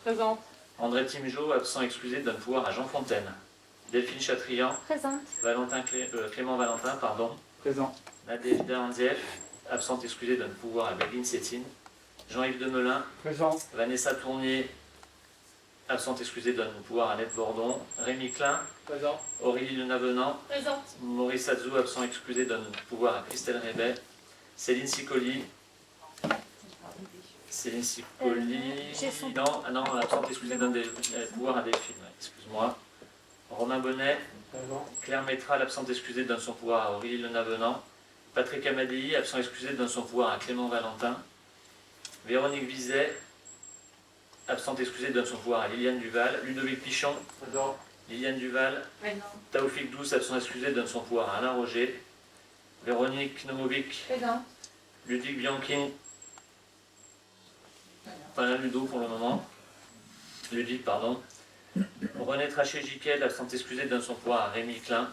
Présente. André Timjot, absent excusé, donne pouvoir à Jean Fontaine. Delphine Chatrian. Présente. Clément Valentin, pardon. Présent. Nadejda Anzieff, absente excusée, donne pouvoir à Béline Sétine. Jean-Yves Demelin. Présent. Vanessa Tournier, absente excusée, donne pouvoir à Annette Bordon. Rémi Klein. Présent. Aurélie Lenavenant. Présente. Maurice Azou, absent excusé, donne pouvoir à Christelle Rébet. Céline Sicoli. Céline Sicoli. Non, absente excusée, donne des pouvoirs à Delphine. Ouais, excuse-moi. Romain Bonnet. Présent. Claire Métral, absente excusée, donne son pouvoir à Aurélie Lenavenant. Patrick Amadei, absent excusé, donne son pouvoir à Clément Valentin. Véronique Vizet, absente excusée, donne son pouvoir à Liliane Duval. Ludovic Pichon. Présent. Liliane Duval. Présent. Taoufik Douce, absent excusé, donne son pouvoir à Alain Roger. Véronique Nomovic. Présente. Ludwig Bianchine. Pas là Ludo pour le moment. Ludwig, pardon. René Traché-Giquel, absent excusé, donne son pouvoir à Rémi Klein.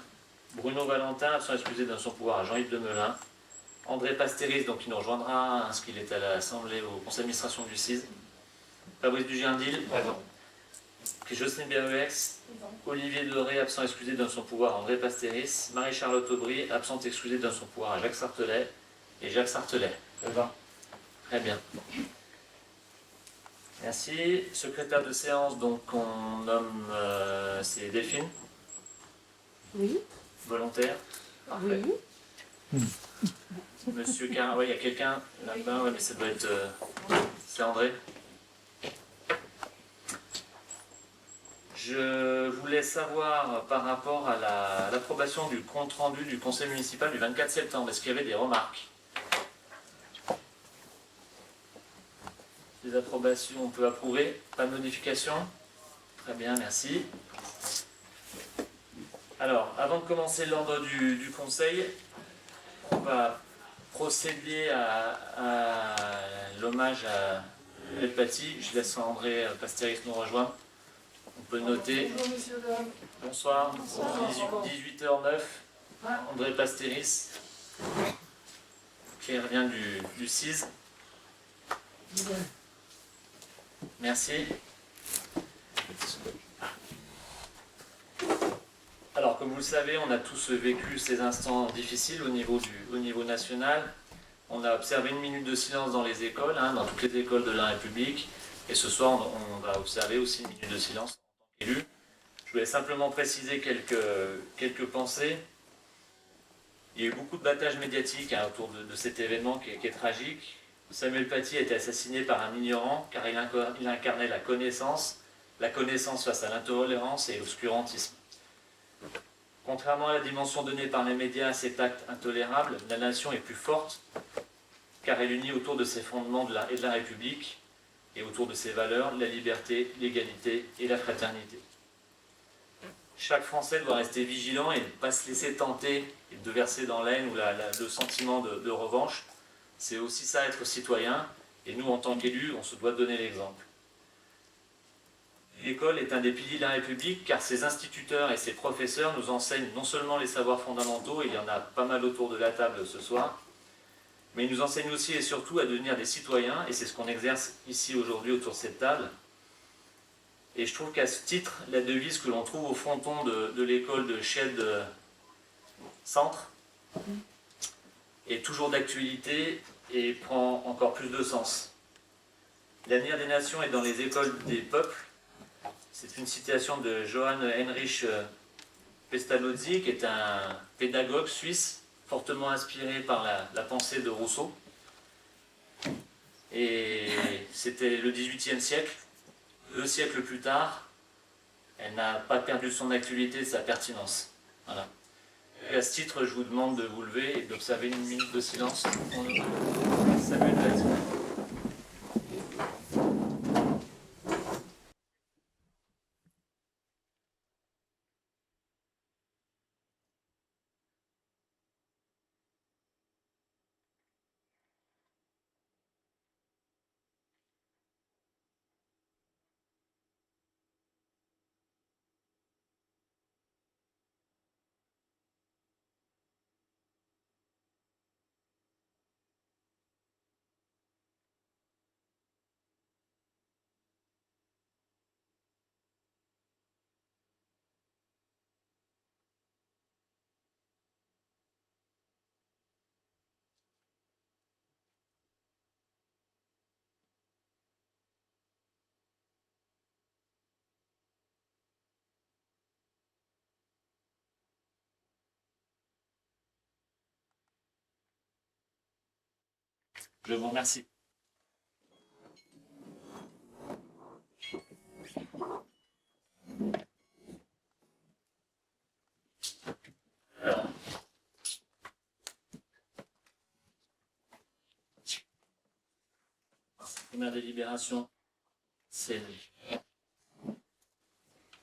Bruno Valentin, absent excusé, donne son pouvoir à Jean-Yves Demelin. André Pastéris, donc il nous rejoindra, parce qu'il est à l'Assemblée, au conseil d'administration du CIS. Fabrice Dugerdil. Présent. Jocelyne Berruex. Olivier Doré, absent excusé, donne son pouvoir à André Pastéris. Marie-Charlotte Aubry, absente excusée, donne son pouvoir à Jacques Sartelet. Et Jacques Sartelet. Présent. Très bien. Merci. Secrétaire de séance, donc on nomme, c'est Delphine. Oui. Volontaire. Parfait. Oui. Monsieur Carin, oui, il y a quelqu'un là-bas, ouais, mais ça doit être. C'est André. Je voulais savoir par rapport à l'approbation du compte rendu du conseil municipal du 24 septembre, est-ce qu'il y avait des remarques? Des approbations, on peut approuver. Pas de modification? Très bien, merci. Alors, avant de commencer l'ordre du conseil, on va procéder à l'hommage à El Paty. Je laisse André Pastéris nous rejoindre. On peut noter. Bonjour, messieurs, dames. Bonsoir. 18h09. André Pastéris, qui revient du CIS. Merci. Alors, comme vous le savez, on a tous vécu ces instants difficiles au niveau national. On a observé une minute de silence dans les écoles, dans toutes les écoles de la République. Et ce soir, on va observer aussi une minute de silence en tant qu'élu. Je voulais simplement préciser quelques pensées. Il y a eu beaucoup de battage médiatique autour de cet événement qui est tragique. Samuel Paty a été assassiné par un ignorant car il incarnait la connaissance face à l'intolérance et l'obscurantisme. Contrairement à la dimension donnée par les médias à cet acte intolérable, la nation est plus forte car elle unit autour de ses fondements et de la République et autour de ses valeurs, la liberté, l'égalité et la fraternité. Chaque Français doit rester vigilant et ne pas se laisser tenter et de verser dans la haine ou le sentiment de revanche. C'est aussi ça, être citoyen, et nous, en tant qu'élus, on se doit donner l'exemple. L'école est un des piliers de la République, car ses instituteurs et ses professeurs nous enseignent non seulement les savoirs fondamentaux, il y en a pas mal autour de la table ce soir, mais ils nous enseignent aussi et surtout à devenir des citoyens, et c'est ce qu'on exerce ici aujourd'hui autour de cette table. Et je trouve qu'à ce titre, la devise que l'on trouve au fronton de l'école de Chède Centre est toujours d'actualité et prend encore plus de sens. L'avenir des nations est dans les écoles des peuples. C'est une citation de Johann Heinrich Pestalozzi, qui est un pédagogue suisse fortement inspiré par la pensée de Rousseau. Et c'était le XVIIIe siècle. 2 siècles plus tard, elle n'a pas perdu son actualité et sa pertinence. Voilà. Et à ce titre, je vous demande de vous lever et d'observer une minute de silence pour Samuel Paty. Je vous remercie. Alors, première délibération,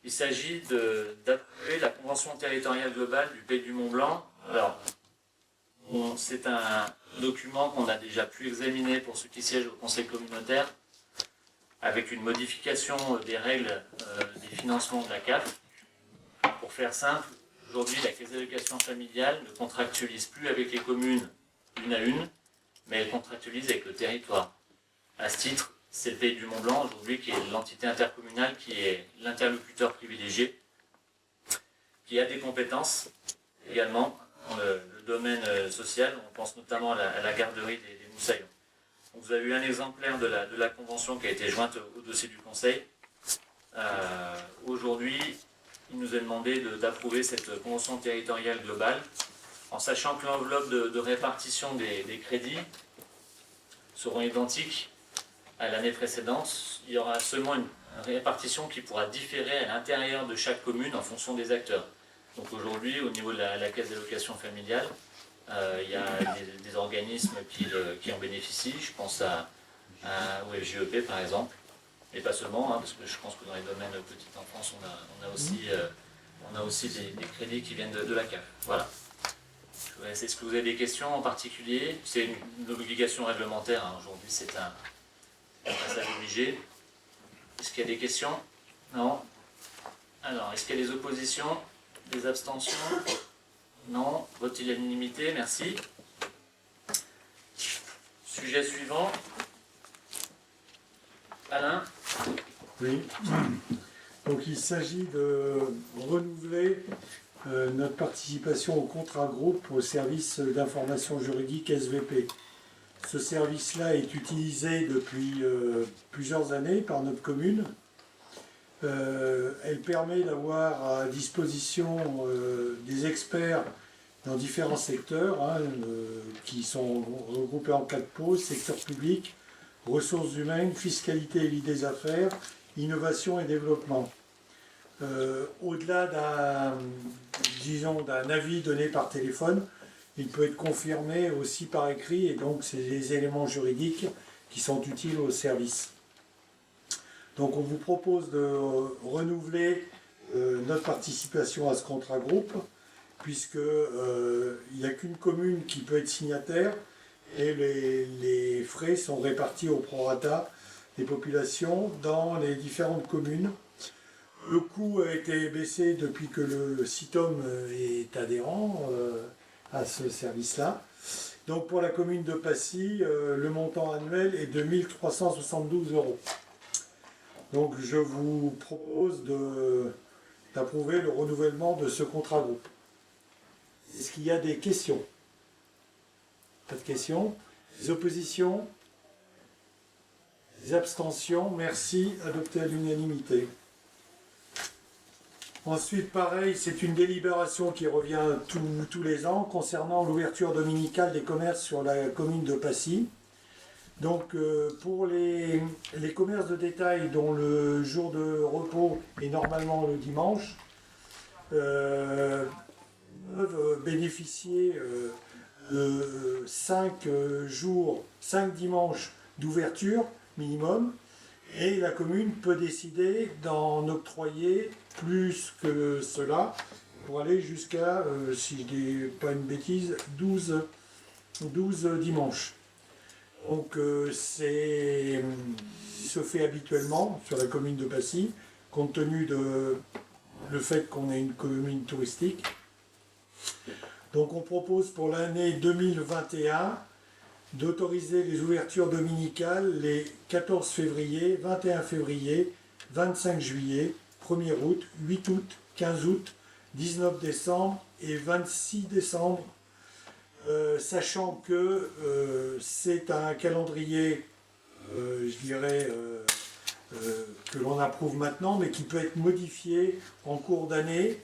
il s'agit d'approuver la convention territoriale globale du Pays du Mont-Blanc. Alors, c'est un document qu'on a déjà pu examiner pour ceux qui siègent au conseil communautaire, avec une modification des règles des financements de la CAF. Pour faire simple, aujourd'hui, la caisse d'allocation familiale ne contractualise plus avec les communes une à une, mais elle contractualise avec le territoire. À ce titre, c'est le Pays du Mont-Blanc aujourd'hui qui est l'entité intercommunale, qui est l'interlocuteur privilégié, qui a des compétences également dans le domaine social. On pense notamment à la garderie des Moussaillons. Donc vous avez eu un exemplaire de la convention qui a été jointe au dossier du Conseil. Aujourd'hui, il nous est demandé d'approuver cette convention territoriale globale, en sachant que l'enveloppe de répartition des crédits seront identiques à l'année précédente. Il y aura seulement une répartition qui pourra différer à l'intérieur de chaque commune en fonction des acteurs. Donc aujourd'hui, au niveau de la caisse d'allocation familiale, il y a des organismes qui en bénéficient. Je pense au FGEP par exemple, et pas seulement, parce que je pense que dans les domaines petite enfance, on a aussi des crédits qui viennent de la CAF. Voilà. Est-ce que vous avez des questions en particulier? C'est une obligation réglementaire, aujourd'hui c'est un passage obligé. Est-ce qu'il y a des questions? Non. Alors, est-ce qu'il y a des oppositions? Des abstentions? Non. Vote à l'unanimité, merci. Sujet suivant. Alain? Oui. Donc il s'agit de renouveler notre participation au contrat groupe au service d'information juridique SVP. Ce service-là est utilisé depuis plusieurs années par notre commune. Elle permet d'avoir à disposition des experts dans différents secteurs qui sont regroupés en 4 pôles: secteur public, ressources humaines, fiscalité et vie des affaires, innovation et développement. Au-delà d'un avis donné par téléphone, il peut être confirmé aussi par écrit, et donc c'est des éléments juridiques qui sont utiles au service. Donc on vous propose de renouveler notre participation à ce contrat groupe, puisque il n'y a qu'une commune qui peut être signataire, et les frais sont répartis au prorata des populations dans les différentes communes. Le coût a été baissé depuis que le CITOM est adhérent à ce service-là. Donc pour la commune de Passy, le montant annuel est de 1 372 €. Donc je vous propose d'approuver le renouvellement de ce contrat groupe. Est-ce qu'il y a des questions? Pas de questions? Des oppositions? Des abstentions? Merci, adopté à l'unanimité. Ensuite, pareil, c'est une délibération qui revient tous les ans concernant l'ouverture dominicale des commerces sur la commune de Passy. Donc, pour les commerces de détail dont le jour de repos est normalement le dimanche, peuvent bénéficier de 5 dimanches d'ouverture minimum, et la commune peut décider d'en octroyer plus que cela pour aller jusqu'à, si je ne dis pas une bêtise, 12 dimanches. Donc se fait habituellement sur la commune de Passy, compte tenu de le fait qu'on est une commune touristique. Donc on propose pour l'année 2021 d'autoriser les ouvertures dominicales les 14 février, 21 février, 25 juillet, 1er août, 8 août, 15 août, 19 décembre et 26 décembre, sachant que c'est un calendrier, je dirais, que l'on approuve maintenant, mais qui peut être modifié en cours d'année,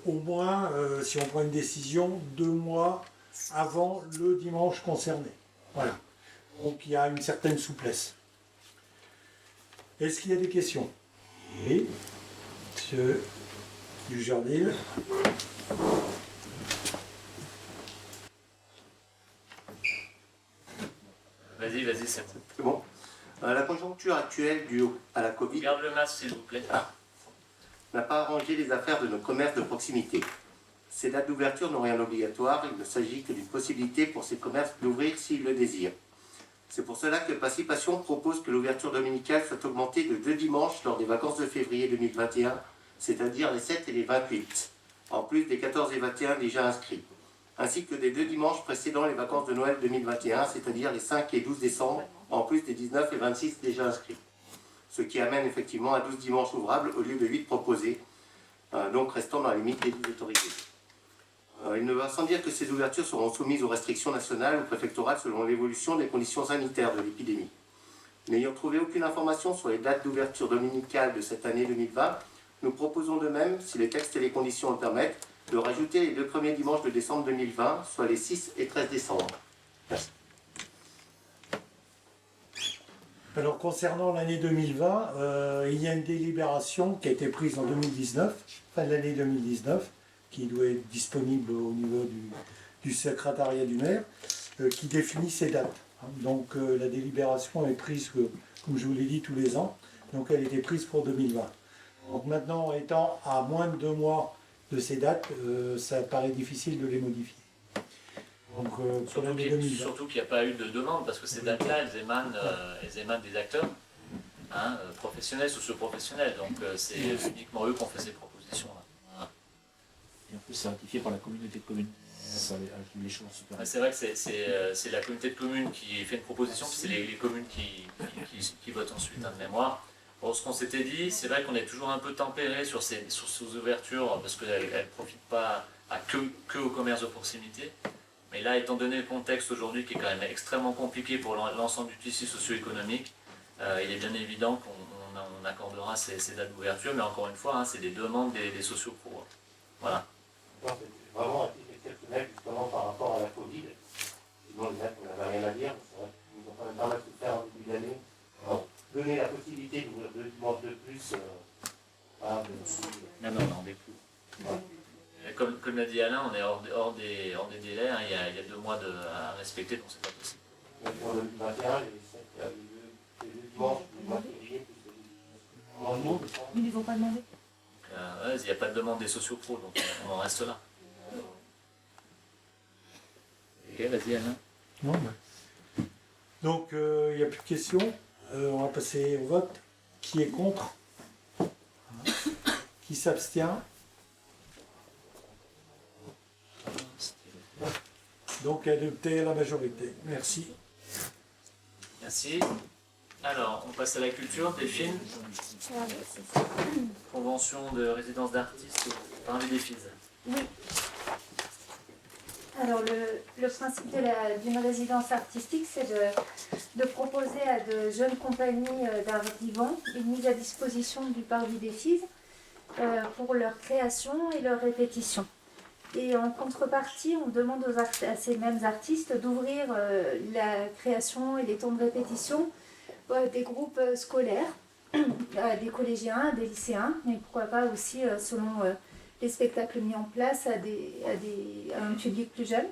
au moins, si on prend une décision, 2 mois avant le dimanche concerné. Voilà. Donc il y a une certaine souplesse. Est-ce qu'il y a des questions? Oui, monsieur Dujardil. Vas-y, c'est bon. C'est bon. La conjoncture actuelle due à la Covid Garde le masque, s'il vous plaît. n'a pas arrangé les affaires de nos commerces de proximité. Ces dates d'ouverture n'ont rien d'obligatoire, il ne s'agit que d'une possibilité pour ces commerces d'ouvrir s'ils le désirent. C'est pour cela que Passipation propose que l'ouverture dominicale soit augmentée de 2 dimanches lors des vacances de février 2021, c'est-à-dire les 7 et les 28, en plus des 14 et 21 déjà inscrits, ainsi que des 2 dimanches précédant les vacances de Noël 2021, c'est-à-dire les 5 et 12 décembre, en plus des 19 et 26 déjà inscrits. Ce qui amène effectivement à 12 dimanches ouvrables au lieu de 8 proposés, donc restant dans la limite des 12 autorisés. Il ne va sans dire que ces ouvertures seront soumises aux restrictions nationales ou préfectorales selon l'évolution des conditions sanitaires de l'épidémie. N'ayant trouvé aucune information sur les dates d'ouverture dominicale de cette année 2020, nous proposons de même, si les textes et les conditions le permettent, de rajouter les 2 premiers dimanches de décembre 2020, soit les 6 et 13 décembre. Merci. Alors concernant l'année 2020, il y a une délibération qui a été prise en 2019, fin de l'année 2019, qui doit être disponible au niveau du secrétariat du maire, qui définit ces dates. Donc la délibération est prise, comme je vous l'ai dit, tous les ans, donc elle a été prise pour 2020. Donc maintenant, étant à moins de 2 mois de ces dates, ça paraît difficile de les modifier. Donc pour l'année 2020. Surtout qu'il n'y a pas eu de demande, parce que ces dates-là, elles émanent des acteurs professionnels, socio-professionnels. Donc c'est uniquement eux qui ont fait ces propositions-là. Et en plus, c'est ratifié par la communauté de communes. Ça les choses super. C'est vrai que c'est la communauté de communes qui fait une proposition, puis c'est les communes qui votent ensuite, de mémoire. Bon, ce qu'on s'était dit, c'est vrai qu'on est toujours un peu tempéré sur ces ouvertures, parce qu'elles ne profitent pas que au commerce de proximité. Mais là, étant donné le contexte aujourd'hui qui est quand même extrêmement compliqué pour l'ensemble du tissu socio-économique, il est bien évident qu'on accordera ces dates d'ouverture, mais encore une fois, c'est des demandes des sociopros. Voilà. C'est vraiment exceptionnel justement par rapport à la Covid. Sinon, les dates, on n'avait rien à dire, mais c'est vrai qu'ils nous ont quand même pas mal souffert en début d'année. Donner la possibilité d'ouvrir 2 dimanches de plus, Non, on est plus. Comme l'a dit Alain, on est hors des délais, hein. Il y a 2 mois à respecter, donc c'est pas possible. pour 2021, les 2 dimanches du mois de février, plus les 2 Ils ne vont pas demander. Il n'y a pas de demande des sociopros, donc on en reste là. Ok, vas-y Alain. Non, donc il n'y a plus de questions. On va passer au vote. Qui est contre? Qui s'abstient? Donc adopté à la majorité. Merci. Merci. Alors, on passe à la culture, des films. Convention de résidence d'artistes parmi des filles. Oui. Alors, le principe d'une résidence artistique, c'est de proposer à de jeunes compagnies d'art vivant une mise à disposition du Parvis des Filles pour leur création et leur répétition. Et en contrepartie, on demande à ces mêmes artistes d'ouvrir la création et les temps de répétition des groupes scolaires, des collégiens, des lycéens, mais pourquoi pas aussi selon les spectacles mis en place à un public plus jeune.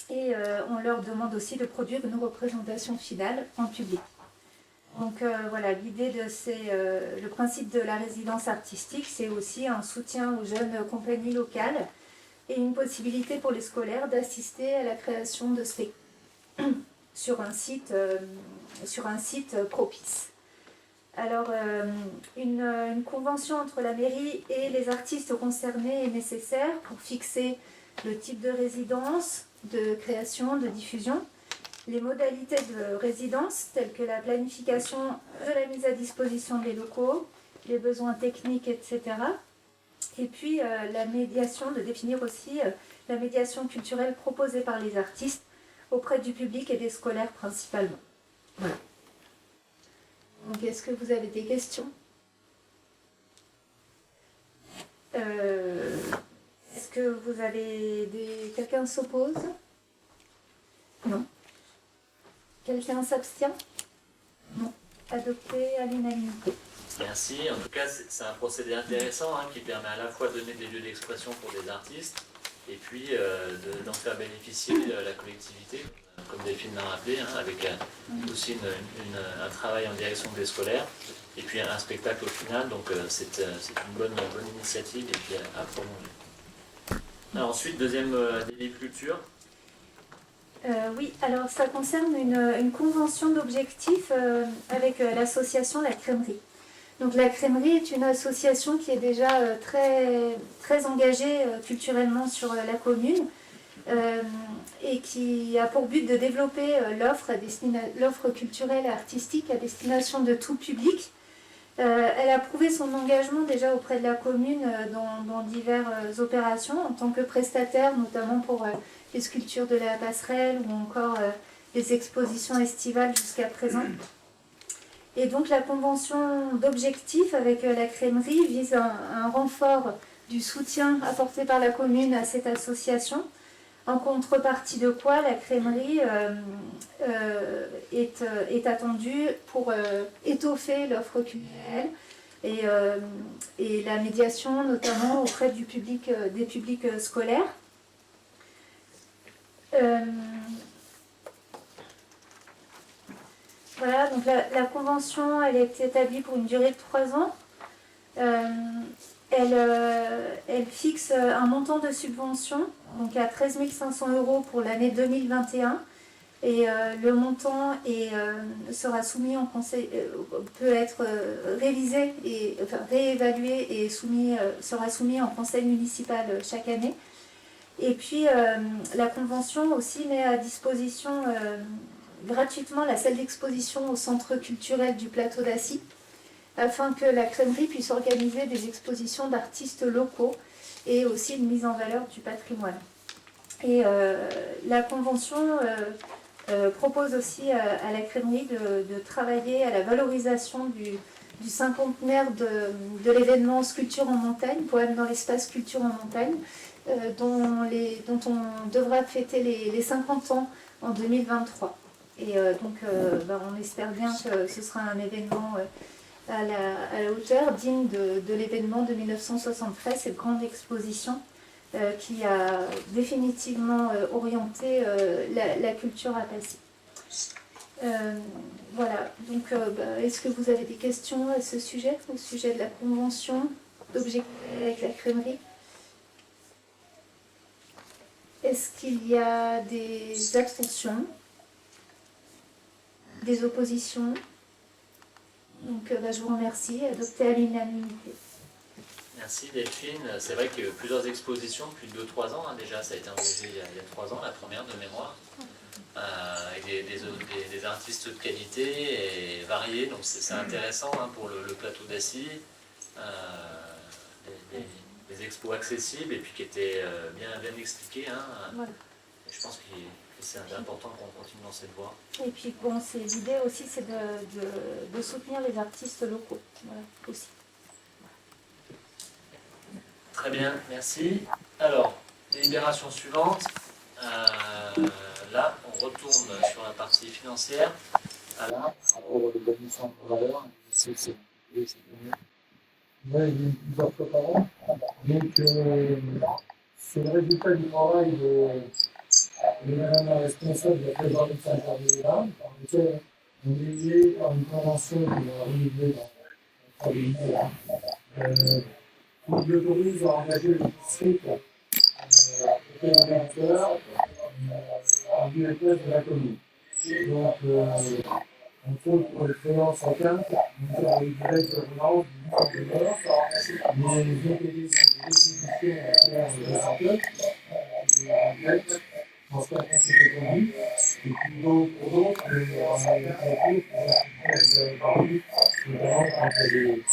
Et on leur demande aussi de produire une représentation finale en public. Donc voilà, l'idée le principe de la résidence artistique, c'est aussi un soutien aux jeunes compagnies locales et une possibilité pour les scolaires d'assister à la création de spectacles sur un site propice. Alors, une convention entre la mairie et les artistes concernés est nécessaire pour fixer le type de résidence, de création, de diffusion, les modalités de résidence telles que la planification de la mise à disposition des locaux, les besoins techniques, etc. Et puis la médiation, de définir aussi la médiation culturelle proposée par les artistes auprès du public et des scolaires principalement. Voilà. Donc est-ce que vous avez des questions? Est-ce que vous avez quelqu'un s'oppose? Non. Quelqu'un s'abstient? Non. Adopté à l'unanimité. Merci. En tout cas, c'est un procédé intéressant qui permet à la fois de donner des lieux d'expression pour des artistes et puis d'en faire bénéficier la collectivité, comme Delphine l'a rappelé, avec aussi un travail en direction des scolaires et puis un spectacle au final. Donc c'est une bonne initiative et puis à prolonger. Alors, ensuite, deuxième délit culture. Oui, alors ça concerne une convention d'objectifs avec l'association La Crèmerie. Donc la Crèmerie est une association qui est déjà très engagée culturellement sur la commune et qui a pour but de développer l'offre culturelle et artistique à destination de tout public. Elle a prouvé son engagement déjà auprès de la commune dans diverses opérations en tant que prestataire, notamment pour les sculptures de la passerelle ou encore les expositions estivales jusqu'à présent. Et donc la convention d'objectifs avec la Crèmerie vise un renfort du soutien apporté par la commune à cette association, en contrepartie de quoi la Crèmerie est attendue pour étoffer l'offre culturelle et la médiation notamment auprès des publics scolaires. Voilà, donc la convention, elle est établie pour une durée de 3 ans. Elle fixe un montant de subvention, donc à 13 500 € pour l'année 2021. Et le montant sera soumis en conseil, peut être révisé et réévalué et sera soumis en conseil municipal chaque année. Et puis la convention aussi met à disposition gratuitement la salle d'exposition au centre culturel du plateau d'Assy, afin que la Crèmerie puisse organiser des expositions d'artistes locaux et aussi une mise en valeur du patrimoine. Et la convention propose aussi à la Crèmerie de travailler à la valorisation du cinquantenaire de l'événement Sculpture en montagne, poème dans l'espace Culture en montagne, dont on devra fêter les 50 ans en 2023. Et on espère bien que ce sera un événement à la hauteur, digne de l'événement de 1973, cette grande exposition qui a définitivement orienté la culture à Passy. Voilà, donc est-ce que vous avez des questions à ce sujet, au sujet de la convention d'objectifs avec la Crèmerie? Est-ce qu'il y a des abstentions? Des oppositions? Donc je vous remercie, adopté à l'unanimité. Merci Delphine. C'est vrai qu'il y a eu plusieurs expositions depuis 2-3 ans déjà, ça a été engagé il y a 3 ans, la première de mémoire, avec des artistes de qualité et variés, donc c'est intéressant pour le plateau d'Assy, des expos accessibles et puis qui étaient bien expliqués. Voilà. Je pense que c'est important qu'on continue dans cette voie. Et puis l'idée aussi c'est de soutenir les artistes locaux, voilà, aussi. Très bien, merci. Alors, délibération suivante. Là, on retourne sur la partie financière. Alors, Rapport de l'établissement de valeur, c'est plusieurs fois par an. Donc, c'est le résultat du travail de madame la responsable de la trésorerie de Saint-Germain, par lequel on est lié par une convention qui va renouveler dans le qui l'autorise à engager le district auprès des éditeurs en vue des pièces de la commune. Donc, on trouve pour les créances en quinte, on a une durée de référence du de l'or, mais les OPD sont des exécutions à faire de la enquête, en ce cas, c'est conduit. Et puis, pour d'autres, on a une créature pour la partie, notamment entre les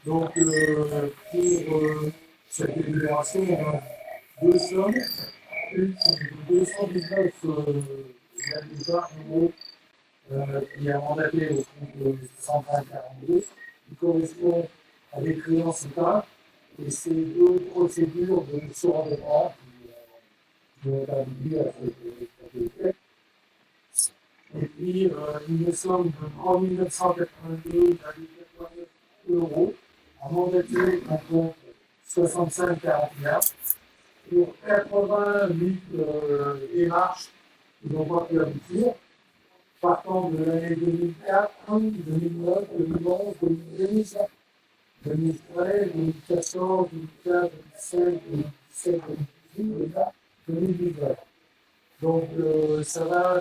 donc, pour cette délibération, on a 2 sommes. Une, c'est 219 € qui est mandaté au compte 142, qui correspond à des créances état. Et c'est 2 procédures de surendettement d'attribuer à cette propriété. Et puis, une somme en 1982 euros à mandater un compte 6541 pour 88 démarches qui n'ont pas pu aboutir, partant de l'année 2004, 2009, 2011, 2012, 2013, 2014, 2015, 2016, 2017, 2018 et là, 2019. Donc ça va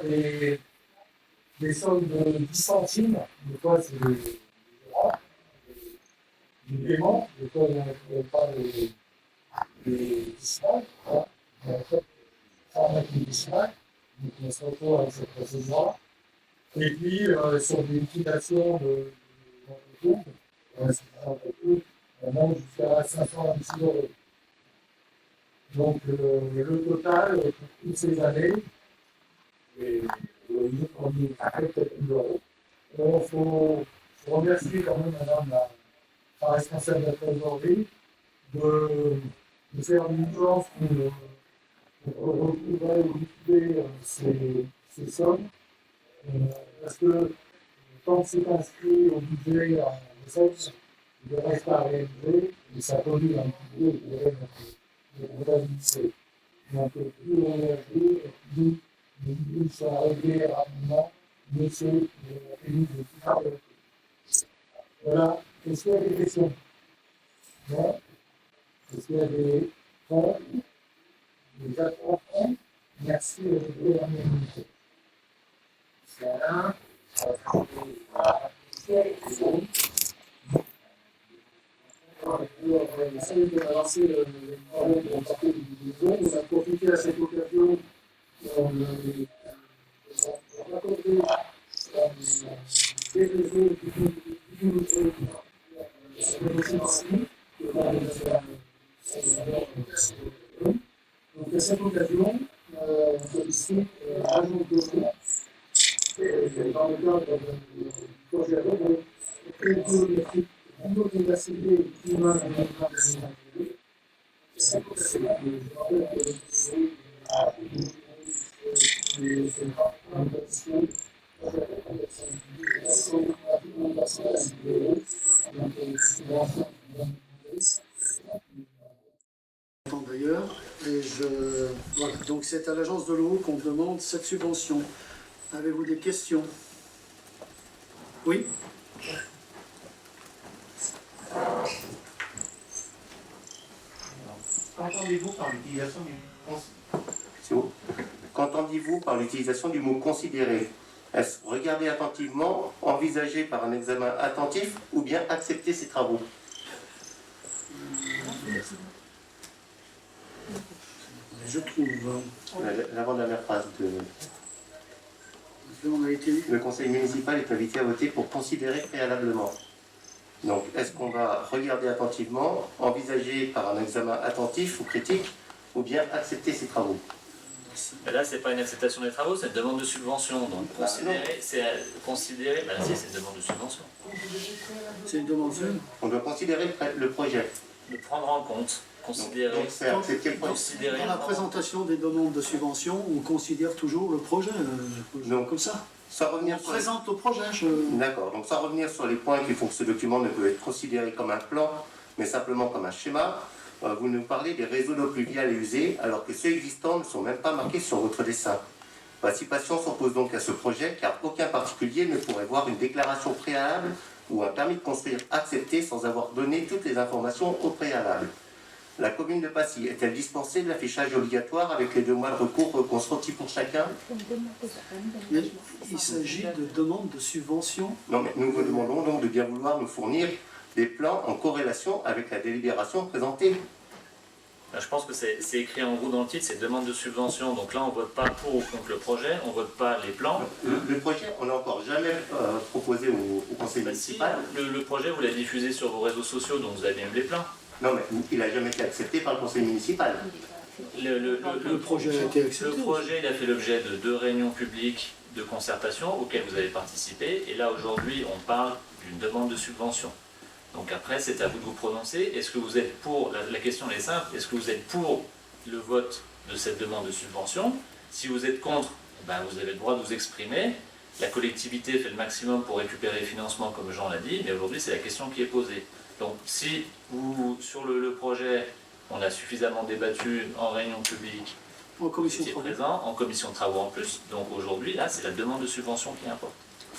des sommes de 10 centimes, des fois c'est du paiement, des fois on n'a pas des décimales, hein. Mais en fait, ça va mettre des décimales, donc on se retrouve avec cette procédure-là. Et puis sur des liquidations d'entreprises, on monte jusqu'à 526 euros. Donc le total pour toutes ces années, et on est à peut-être 1 000 euros. Donc, il faut remercier quand même madame la responsable de la trésorerie de faire une urgence pour retrouver ou liquider ces sommes. Parce que quand c'est inscrit au budget en recette, il ne reste pas à réaliser et ça pollue un petit peu le comptabilité. Donc, plus on est à jour, plus les budgets sont réglés rapidement, mieux c'est la tenue de tout ça. Voilà. Est-ce qu'il y a des questions? Non? Est-ce qu'il y a des points? Des approfonds? Merci de vous remercier. Voilà. On va essayer de lancer le problème pour porter du budget. On va profiter à cette occasion pour raconter des réseaux qui nous donc à cette occasion, on sollicite l'agence de fonds dans le cadre du projet de biodiversité humaine et animale. C'est d'ailleurs, voilà. Donc c'est à l'agence de l'eau qu'on demande cette subvention. Avez-vous des questions? Oui? Qu'entendez-vous par l'utilisation du C'est bon. Qu'entendez-vous par l'utilisation du mot considérer? Est-ce regarder attentivement, envisager par un examen attentif ou bien accepter ces travaux? Je trouve. L'avant-dernière phrase de... On a été... Le conseil municipal est invité à voter pour considérer préalablement. Donc, est-ce qu'on va regarder attentivement, envisager par un examen attentif ou critique, ou bien accepter ces travaux? Là, c'est pas une acceptation des travaux, c'est une demande de subvention. Donc, considérer, c'est considérer. Ben, si, c'est une demande de subvention. C'est une demande de... On doit considérer le projet. De prendre en compte, considérer. Donc c'est accepter le projet. Considérer. Dans la présentation des demandes de subvention, on considère toujours le projet. Donc, comme ça. Sans revenir On présente le projet. D'accord. Donc sans revenir sur les points qui font que ce document ne peut être considéré comme un plan, mais simplement comme un schéma, vous nous parlez des réseaux d'eau pluviale et usée, alors que ceux existants ne sont même pas marqués sur votre dessin. Participation s'oppose donc à ce projet, car aucun particulier ne pourrait voir une déclaration préalable ou un permis de construire accepté sans avoir donné toutes les informations au préalable. La commune de Passy est-elle dispensée de l'affichage obligatoire avec les 2 mois de recours consentis pour chacun? Mais il s'agit de demandes de subvention. Non, mais nous vous demandons donc de bien vouloir nous fournir des plans en corrélation avec la délibération présentée. Je pense que c'est écrit en gros dans le titre, c'est demande de subvention. Donc là, on ne vote pas pour ou contre le projet, on ne vote pas les plans. Le projet, on n'a encore jamais proposé au conseil municipal. Le projet, vous l'avez diffusé sur vos réseaux sociaux, donc vous avez bien eu les plans. Non, mais il n'a jamais été accepté par le conseil municipal. Le projet a été accepté. Le projet, il a fait l'objet de 2 réunions publiques de concertation auxquelles vous avez participé. Et là, aujourd'hui, on parle d'une demande de subvention. Donc après, c'est à vous de vous prononcer. Est-ce que vous êtes pour, la question est simple, est-ce que vous êtes pour le vote de cette demande de subvention. Si vous êtes contre, ben, vous avez le droit de vous exprimer. La collectivité fait le maximum pour récupérer les financements, comme Jean l'a dit, mais aujourd'hui, c'est la question qui est posée. Donc, si vous, sur le projet, on a suffisamment débattu en réunion publique, En commission vous étiez présent, en commission de travaux en plus, donc aujourd'hui, là, c'est la demande de subvention qui importe.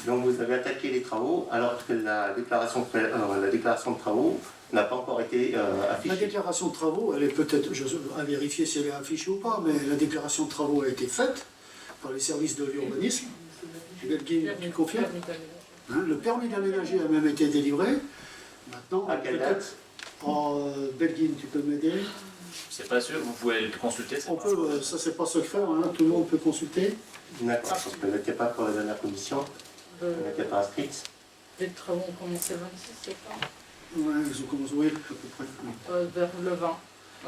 Donc vous avez attaqué les travaux alors que la déclaration de travaux n'a pas encore été La affichée. déclaration de travaux, elle est peut-être à vérifier si elle est affichée ou pas, mais la déclaration de travaux a été faite par les services de l'urbanisme. Belguine, tu confirmes hein, le permis d'aménager a même été délivré. Maintenant, À quelle date? Belguine, tu peux m'aider? C'est pas sûr, vous pouvez le consulter. On peut, ça c'est pas secret, hein, tout le monde peut consulter. D'accord, parce qu'elle n'était pas pour la dernière commission, elle n'était pas inscrite. Les travaux ont commencé le 26, c'est pas Ouais, ils ont commencé, oui, à peu près. vers le 20.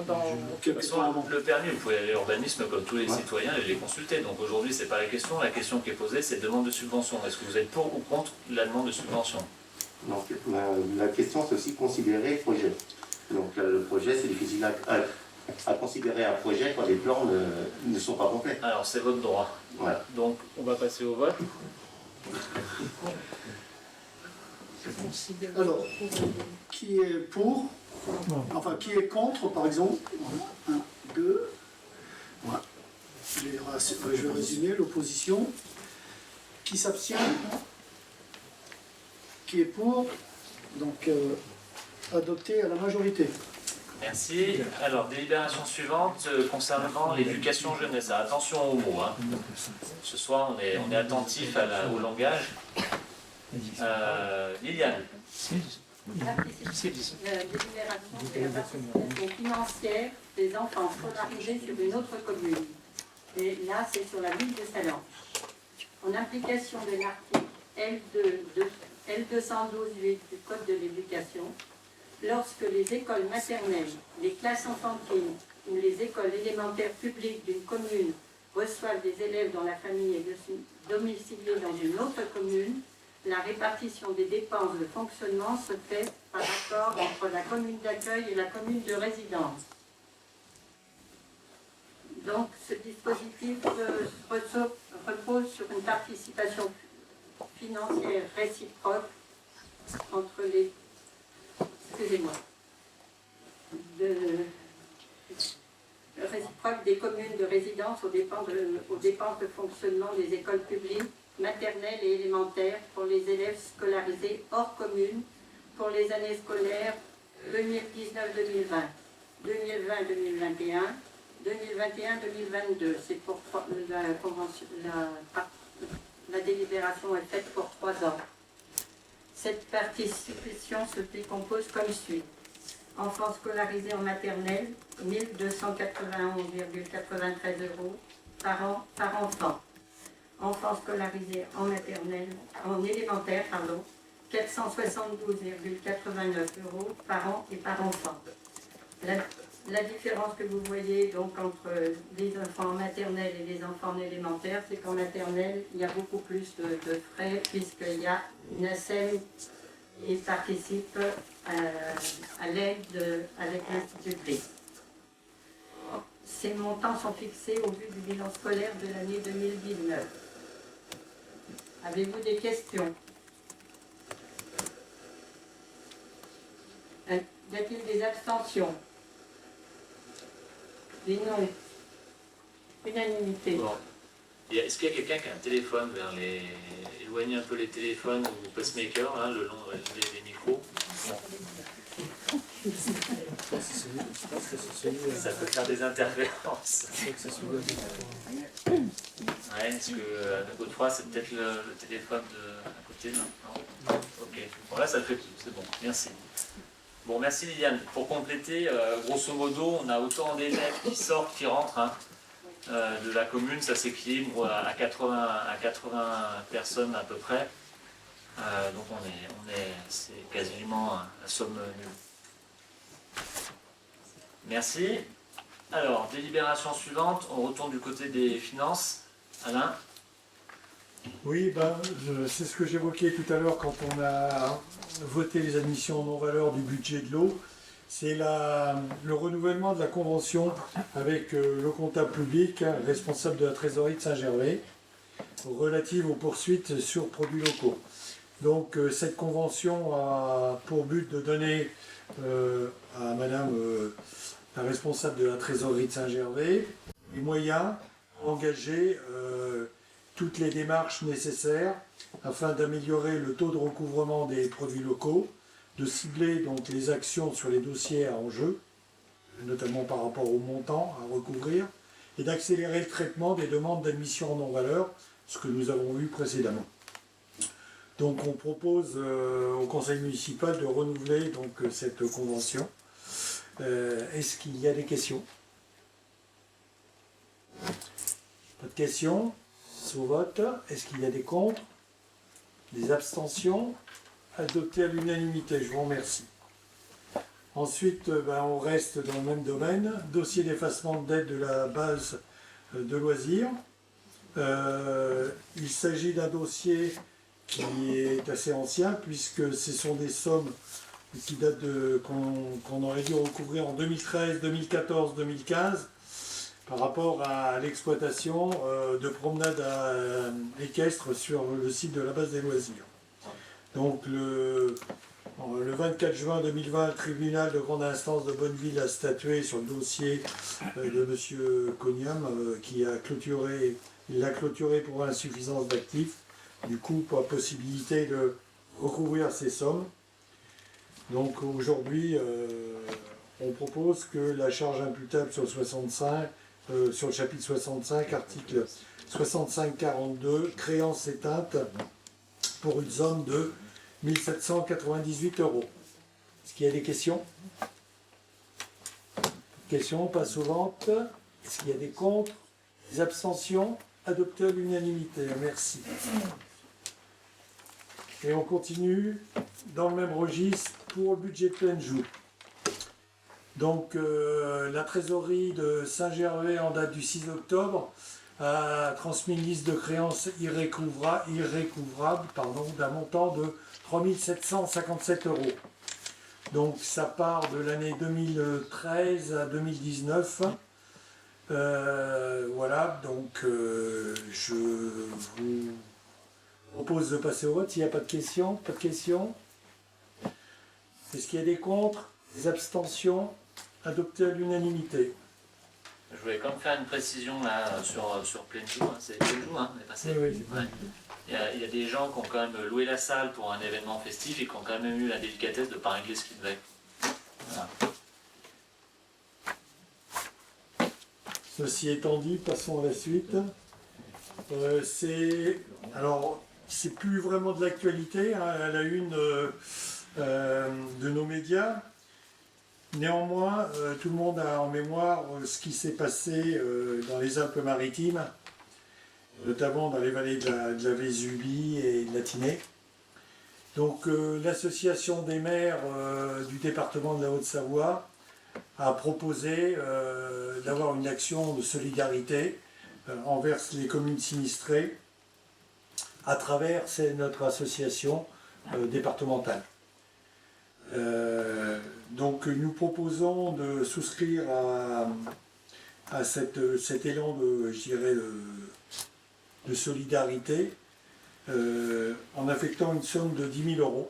Dans... De toute façon, le permis, vous pouvez aller à l'urbanisme comme tous les citoyens et les consulter. Donc aujourd'hui, c'est pas la question. La question qui est posée, c'est demande de subvention. Est-ce que vous êtes pour ou contre la demande de subvention? Donc la question, c'est aussi considérer le projet. Donc le projet, c'est difficile à considérer un projet quand les plans ne sont pas complets. Alors c'est votre droit. Voilà. Donc on va passer au vote. Alors, qui est pour? Enfin, qui est contre, par exemple? 1, 2. Voilà. Je vais résumer l'opposition. Qui s'abstient? Qui est pour? Donc, adopté à la majorité. Merci. Alors, délibération suivante concernant l'éducation jeunesse. Alors, attention aux mots. Hein. Ce soir, on est attentif au langage. Liliane. Délibération de la participation financière des enfants scolarisés sur une autre commune. Et là, c'est sur la ville de Sallanches. En application de l'article L212.8 du Code de l'éducation, lorsque les écoles maternelles, les classes enfantines ou les écoles élémentaires publiques d'une commune reçoivent des élèves dont la famille est domiciliée dans une autre commune, la répartition des dépenses de fonctionnement se fait par accord entre la commune d'accueil et la commune de résidence. Donc ce dispositif repose sur une participation financière réciproque entre les... Excusez-moi. Réciproque des communes de résidence aux dépenses de fonctionnement des écoles publiques, maternelles et élémentaires pour les élèves scolarisés hors commune pour les années scolaires 2019-2020, 2020-2021, 2021-2022. C'est pour la délibération est faite pour 3 ans. Cette participation se décompose comme suit. Enfants scolarisés en maternelle, 1 291,93 € par an par enfant. Enfants scolarisés en élémentaire, 472,89 € par an et par enfant. La différence que vous voyez donc entre les enfants en maternelle et les enfants en élémentaire, c'est qu'en maternelle, il y a beaucoup plus de frais puisqu'il y a une ASEM et participe à l'aide avec l'Institut Clé. Ces montants sont fixés au vu du bilan scolaire de l'année 2019. Avez-vous des questions? Y a-t-il des abstentions? Des non? Unanimité. Bon. Est-ce qu'il y a quelqu'un qui a un téléphone vers les... Éloignez un peu les téléphones ou pacemakers, hein, le long des micros. Ça peut faire des interférences. Ouais, est-ce que Godefroy, c'est peut-être le téléphone à côté là? Non. Ok. Bon, là, ça le fait tout. C'est bon. Merci. Bon, merci Liliane. Pour compléter, grosso modo, on a autant d'élèves qui sortent, qui rentrent hein, de la commune. Ça s'équilibre à 80 personnes à peu près. Donc c'est quasiment la somme nulle. Merci. Alors, délibération suivante, on retourne du côté des finances. Alain? Oui, c'est ce que j'évoquais tout à l'heure quand on a voté les admissions non valeur du budget de l'eau. C'est le renouvellement de la convention avec le comptable public, responsable de la trésorerie de Saint-Gervais, relative aux poursuites sur produits locaux. Donc cette convention a pour but de donner à Madame la responsable de la trésorerie de Saint-Gervais les moyens d'engager toutes les démarches nécessaires afin d'améliorer le taux de recouvrement des produits locaux, de cibler donc les actions sur les dossiers à enjeu, notamment par rapport au montant à recouvrir, et d'accélérer le traitement des demandes d'admission en non-valeur, ce que nous avons vu précédemment. Donc on propose au conseil municipal de renouveler donc, cette convention. Est-ce qu'il y a des questions? Pas de questions? Au vote. Est-ce qu'il y a des contre? Des abstentions? Adopté à l'unanimité, je vous remercie. Ensuite, on reste dans le même domaine. Dossier d'effacement de dette de la base de loisirs. Il s'agit d'un dossier qui est assez ancien puisque ce sont des sommes qui datent qu'on aurait dû recouvrir en 2013, 2014, 2015 par rapport à l'exploitation de promenades équestres sur le site de la base des loisirs. Donc le 24 juin 2020, le tribunal de grande instance de Bonneville a statué sur le dossier de M. Cognam qui a clôturé, il l'a clôturé pour insuffisance d'actifs, du coup pas possibilité de recouvrir ces sommes. Donc aujourd'hui, on propose que la charge imputable sur le chapitre 65, article 65-42, créance éteinte pour une somme de 1 798 €. Est-ce qu'il y a des questions? Questions, pas suivante. Est-ce qu'il y a des contre? Des abstentions? Adopté à l'unanimité. Merci. Et on continue dans le même registre pour le budget de pleine joue. Donc la trésorerie de Saint-Gervais en date du 6 octobre a transmis une liste de créances irrécouvrables d'un montant de 3 757 €. Donc ça part de l'année 2013 à 2019. Voilà, donc je vous propose de passer au vote. S'il n'y a pas de questions, pas de questions. Est-ce qu'il y a des contre, des abstentions? Adopté à l'unanimité. Je voulais quand même faire une précision là sur pleine joue. C'est pleine joue, on est passé. Oui. Ouais. Il y a des gens qui ont quand même loué la salle pour un événement festif et qui ont quand même eu la délicatesse de ne pas régler ce qu'ils devaient. Voilà. Ceci étant dit, passons à la suite. C'est plus vraiment de l'actualité, hein, à la une de nos médias. Néanmoins, tout le monde a en mémoire ce qui s'est passé dans les Alpes-Maritimes, notamment dans les vallées de la Vésubie et de la Tinée. Donc l'association des maires du département de la Haute-Savoie a proposé d'avoir une action de solidarité envers les communes sinistrées à travers notre association départementale. Donc nous proposons de souscrire à cet élan de solidarité en affectant une somme de 10 000 €,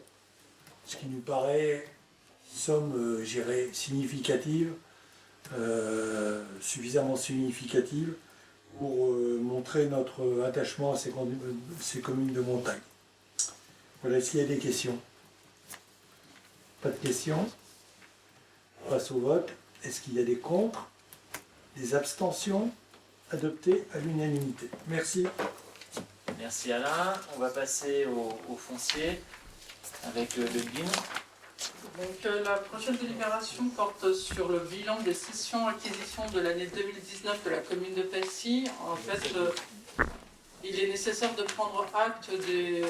ce qui nous paraît une somme significative, suffisamment significative pour montrer notre attachement à ces communes de montagne. Voilà, est-ce qu'il y a des questions? Pas de questions? On passe au vote. Est-ce qu'il y a des contre? Des abstentions? Adopté à l'unanimité. Merci. Merci Alain. On va passer au foncier avec le BIM. Donc la prochaine délibération porte sur le bilan des cessions-acquisitions de l'année 2019 de la commune de Passy. En fait, il est nécessaire de prendre acte des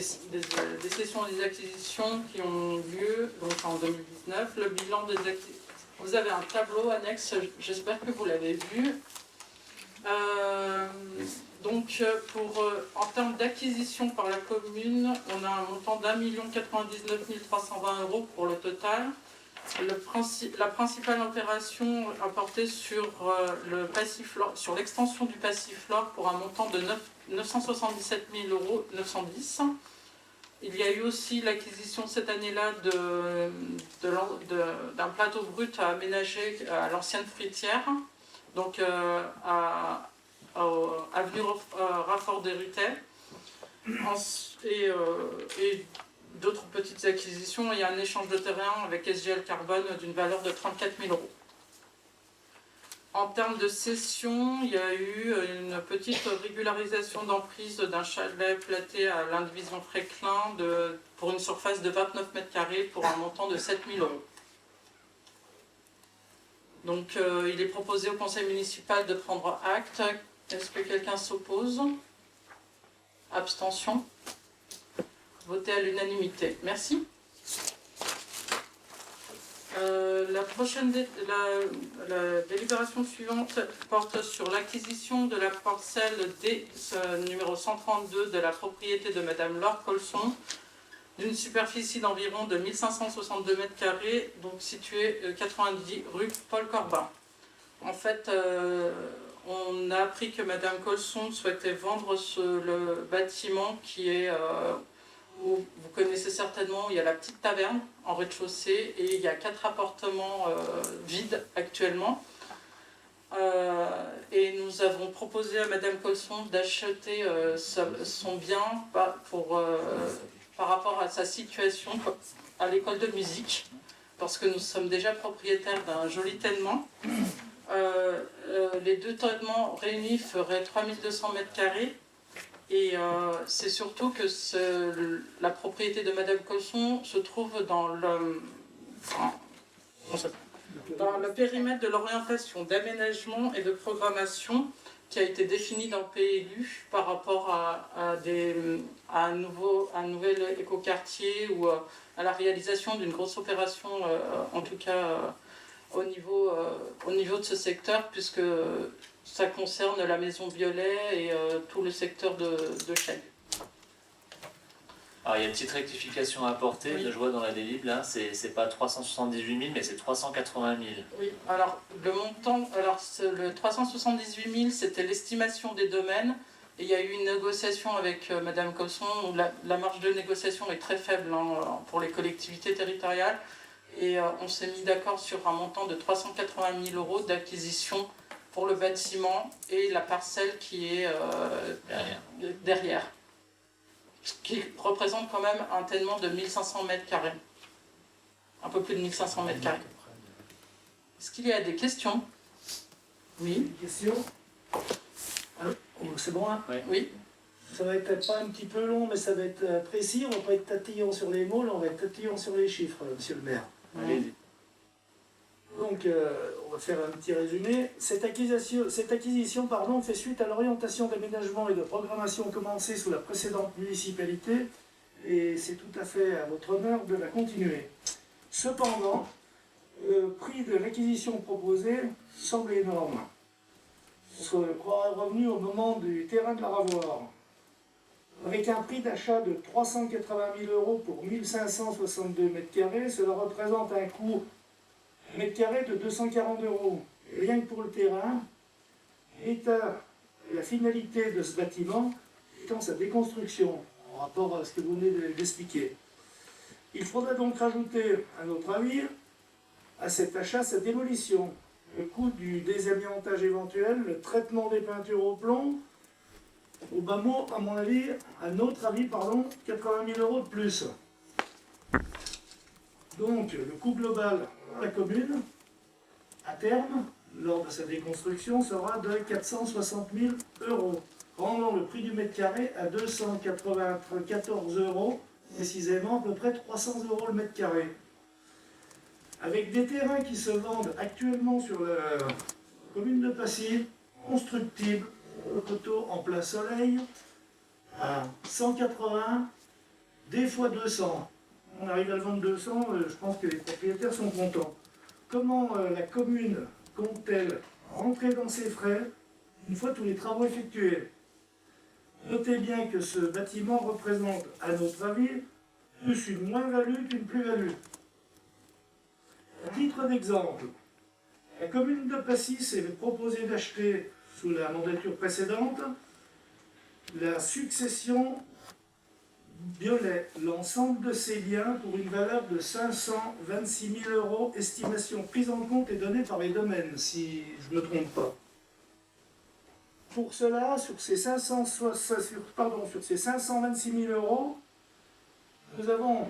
cessions et des acquisitions qui ont lieu donc en 2019. Le bilan des acquisitions. Vous avez un tableau annexe, j'espère que vous l'avez vu. En termes d'acquisition par la commune, on a un montant d'1 099 320 € pour le total. La principale opération a porté sur sur l'extension du passiflore pour un montant de 977 910 €. Il y a eu aussi l'acquisition cette année-là d'un plateau brut à aménager à l'ancienne fruitière, donc avenue Raffort des Rutais. Et d'autres petites acquisitions, il y a un échange de terrain avec SGL Carbone d'une valeur de 34 000 €. En termes de cession, il y a eu une petite régularisation d'emprise d'un chalet platé à l'indivision Fréclin pour une surface de 29 m² pour un montant de 7 000 €. Donc il est proposé au conseil municipal de prendre acte. Est-ce que quelqu'un s'oppose? Abstention? Voté à l'unanimité. Merci. La délibération suivante porte sur l'acquisition de la parcelle D numéro 132 de la propriété de Madame Laure Colson, d'une superficie d'environ de 1562 m², donc située 90 rue Paul Corbin. En fait, on a appris que Madame Colson souhaitait vendre le bâtiment qui est... où vous connaissez certainement, il y a la petite taverne en rez-de-chaussée et il y a 4 appartements vides actuellement. Et nous avons proposé à Madame Colson d'acheter son bien par rapport à sa situation à l'école de musique, parce que nous sommes déjà propriétaires d'un joli tènement. Les 2 tènements réunis feraient 3200 m². Et c'est surtout que la propriété de Madame Colson se trouve dans le périmètre de l'orientation d'aménagement et de programmation qui a été défini dans le PLU par rapport à un nouvel écoquartier ou à la réalisation d'une grosse opération, en tout cas au niveau de ce secteur, puisque ça concerne la maison Violet et tout le secteur de Chelles. Alors il y a une petite rectification à apporter, Oui. je vois dans la délib, là, c'est pas 378 000, mais c'est 380 000. Oui, alors le montant, le 378 000, c'était l'estimation des domaines. Et il y a eu une négociation avec Madame Colson, où la marge de négociation est très faible pour les collectivités territoriales. Et on s'est mis d'accord sur un montant de 380 000 € d'acquisition pour le bâtiment et la parcelle qui est derrière. Ce qui représente quand même un tènement de 1500 m². Un peu plus de 1500 m². Est-ce qu'il y a des questions? Oui. Des questions? C'est bon, hein? Oui. Ça va être pas un petit peu long, mais ça va être précis. On va pas être tatillon sur les mots, là, on va être tatillon sur les chiffres, monsieur le maire. Allez-y. Donc, on va faire un petit résumé. Cette acquisition fait suite à l'orientation d'aménagement et de programmation commencée sous la précédente municipalité, et c'est tout à fait à votre honneur de la continuer. Cependant, le prix de l'acquisition proposée semble énorme. Ce croirait revenu au moment du terrain de la Ravoire. Avec un prix d'achat de 380 000 € pour 1562 m², cela représente un coût m² de 240 €. Rien que pour le terrain, la finalité de ce bâtiment étant sa déconstruction, en rapport à ce que vous venez d'expliquer. Il faudra donc rajouter, à notre avis, à cet achat sa démolition, le coût du désamiantage éventuel, le traitement des peintures au plomb, au bas mot, à mon avis, à notre avis, 80 000 € de plus. Donc, le coût global pour la commune, à terme, lors de sa déconstruction, sera de 460 000 €, rendant le prix du m² à 294 €, précisément à peu près 300 € le m². Avec des terrains qui se vendent actuellement sur la commune de Passy, constructibles, au coteau en plein soleil, à 180, des fois 200. On arrive à le vendre 200, je pense que les propriétaires sont contents. Comment la commune compte-t-elle rentrer dans ses frais une fois tous les travaux effectués? Notez bien que ce bâtiment représente, à notre avis, plus une moins-value qu'une plus-value. À titre d'exemple, la commune de Passy s'est proposé d'acheter, sous la mandature précédente, la succession Violet, l'ensemble de ces biens pour une valeur de 526 000 €, estimation prise en compte et donnée par les domaines, si je ne me trompe pas. Pour cela, sur ces 526 000 €, nous allons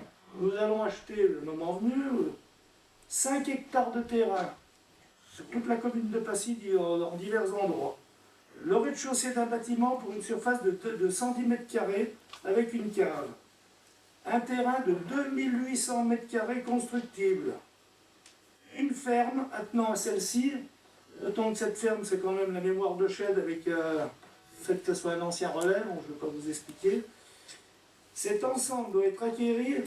acheter, le moment venu, 5 hectares de terrain sur toute la commune de Passy en divers endroits. Le rez-de-chaussée d'un bâtiment pour une surface de 110 m² avec une cave. Un terrain de 2800 m² constructible. Une ferme attenant à celle-ci. Le temps que cette ferme, c'est quand même la mémoire de Chède avec le fait que ce soit un ancien relais, bon, je ne vais pas vous expliquer. Cet ensemble doit être acquéri à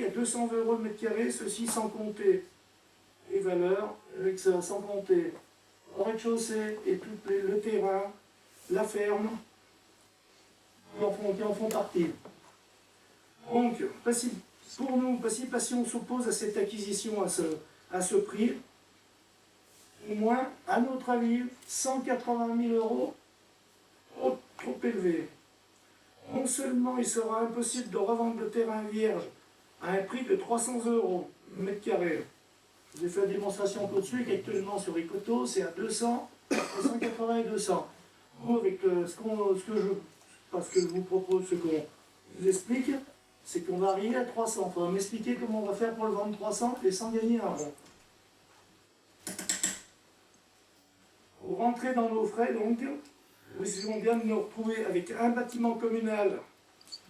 200 € le mètre carré, ceci sans compter les valeurs, avec ça, sans compter le rez-de-chaussée et tout le terrain, la ferme, qui en font partie. Donc, pour nous, Passy s'oppose à cette acquisition à ce prix. Au moins, à notre avis, 180 000 €, trop élevé. Non seulement il sera impossible de revendre le terrain vierge à un prix de 300 € le mètre carré. Je vous ai fait la démonstration tout de suite, actuellement sur Ecoto, c'est à 200, 180 et 200. Nous, avec ce que je vous propose, ce qu'on vous explique, c'est qu'on va arriver à 300. Il faudra m'expliquer comment on va faire pour le vendre 300 et sans gagner un rond. Pour rentrer dans nos frais, donc, nous essayons bien de nous retrouver avec un bâtiment communal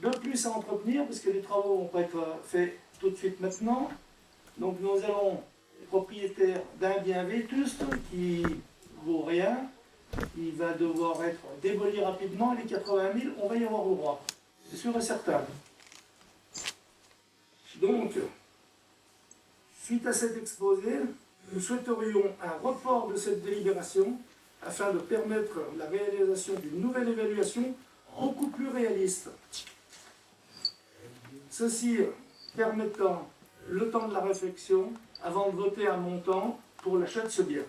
de plus à entretenir, parce que les travaux vont pas être faits tout de suite maintenant. Donc nous allons être propriétaires d'un bien vétuste qui vaut rien, qui va devoir être démoli rapidement, les 80 000, on va y avoir le droit. C'est sûr et certain. Donc, suite à cet exposé, nous souhaiterions un report de cette délibération afin de permettre la réalisation d'une nouvelle évaluation beaucoup plus réaliste. Ceci permettant le temps de la réflexion avant de voter un montant pour l'achat de ce bien.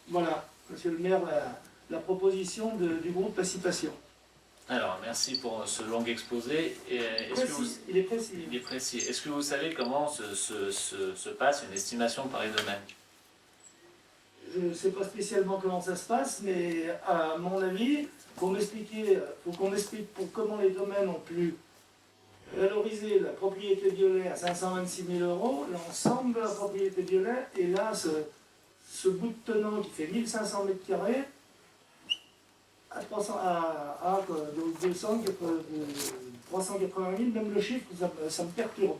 Voilà, monsieur le maire, la proposition du groupe Passy-Passion. Alors, merci pour ce long exposé. Il est précis. Il est précis. Est-ce que vous savez comment se passe une estimation par les domaines? Je ne sais pas spécialement comment ça se passe, mais à mon avis, faut qu'on explique pour comment les domaines ont pu valoriser la propriété Violet à 526 000 €, l'ensemble de la propriété Violet, et là, ce bout de tenant qui fait 1500 m² à 380 000, même le chiffre, ça me perturbe.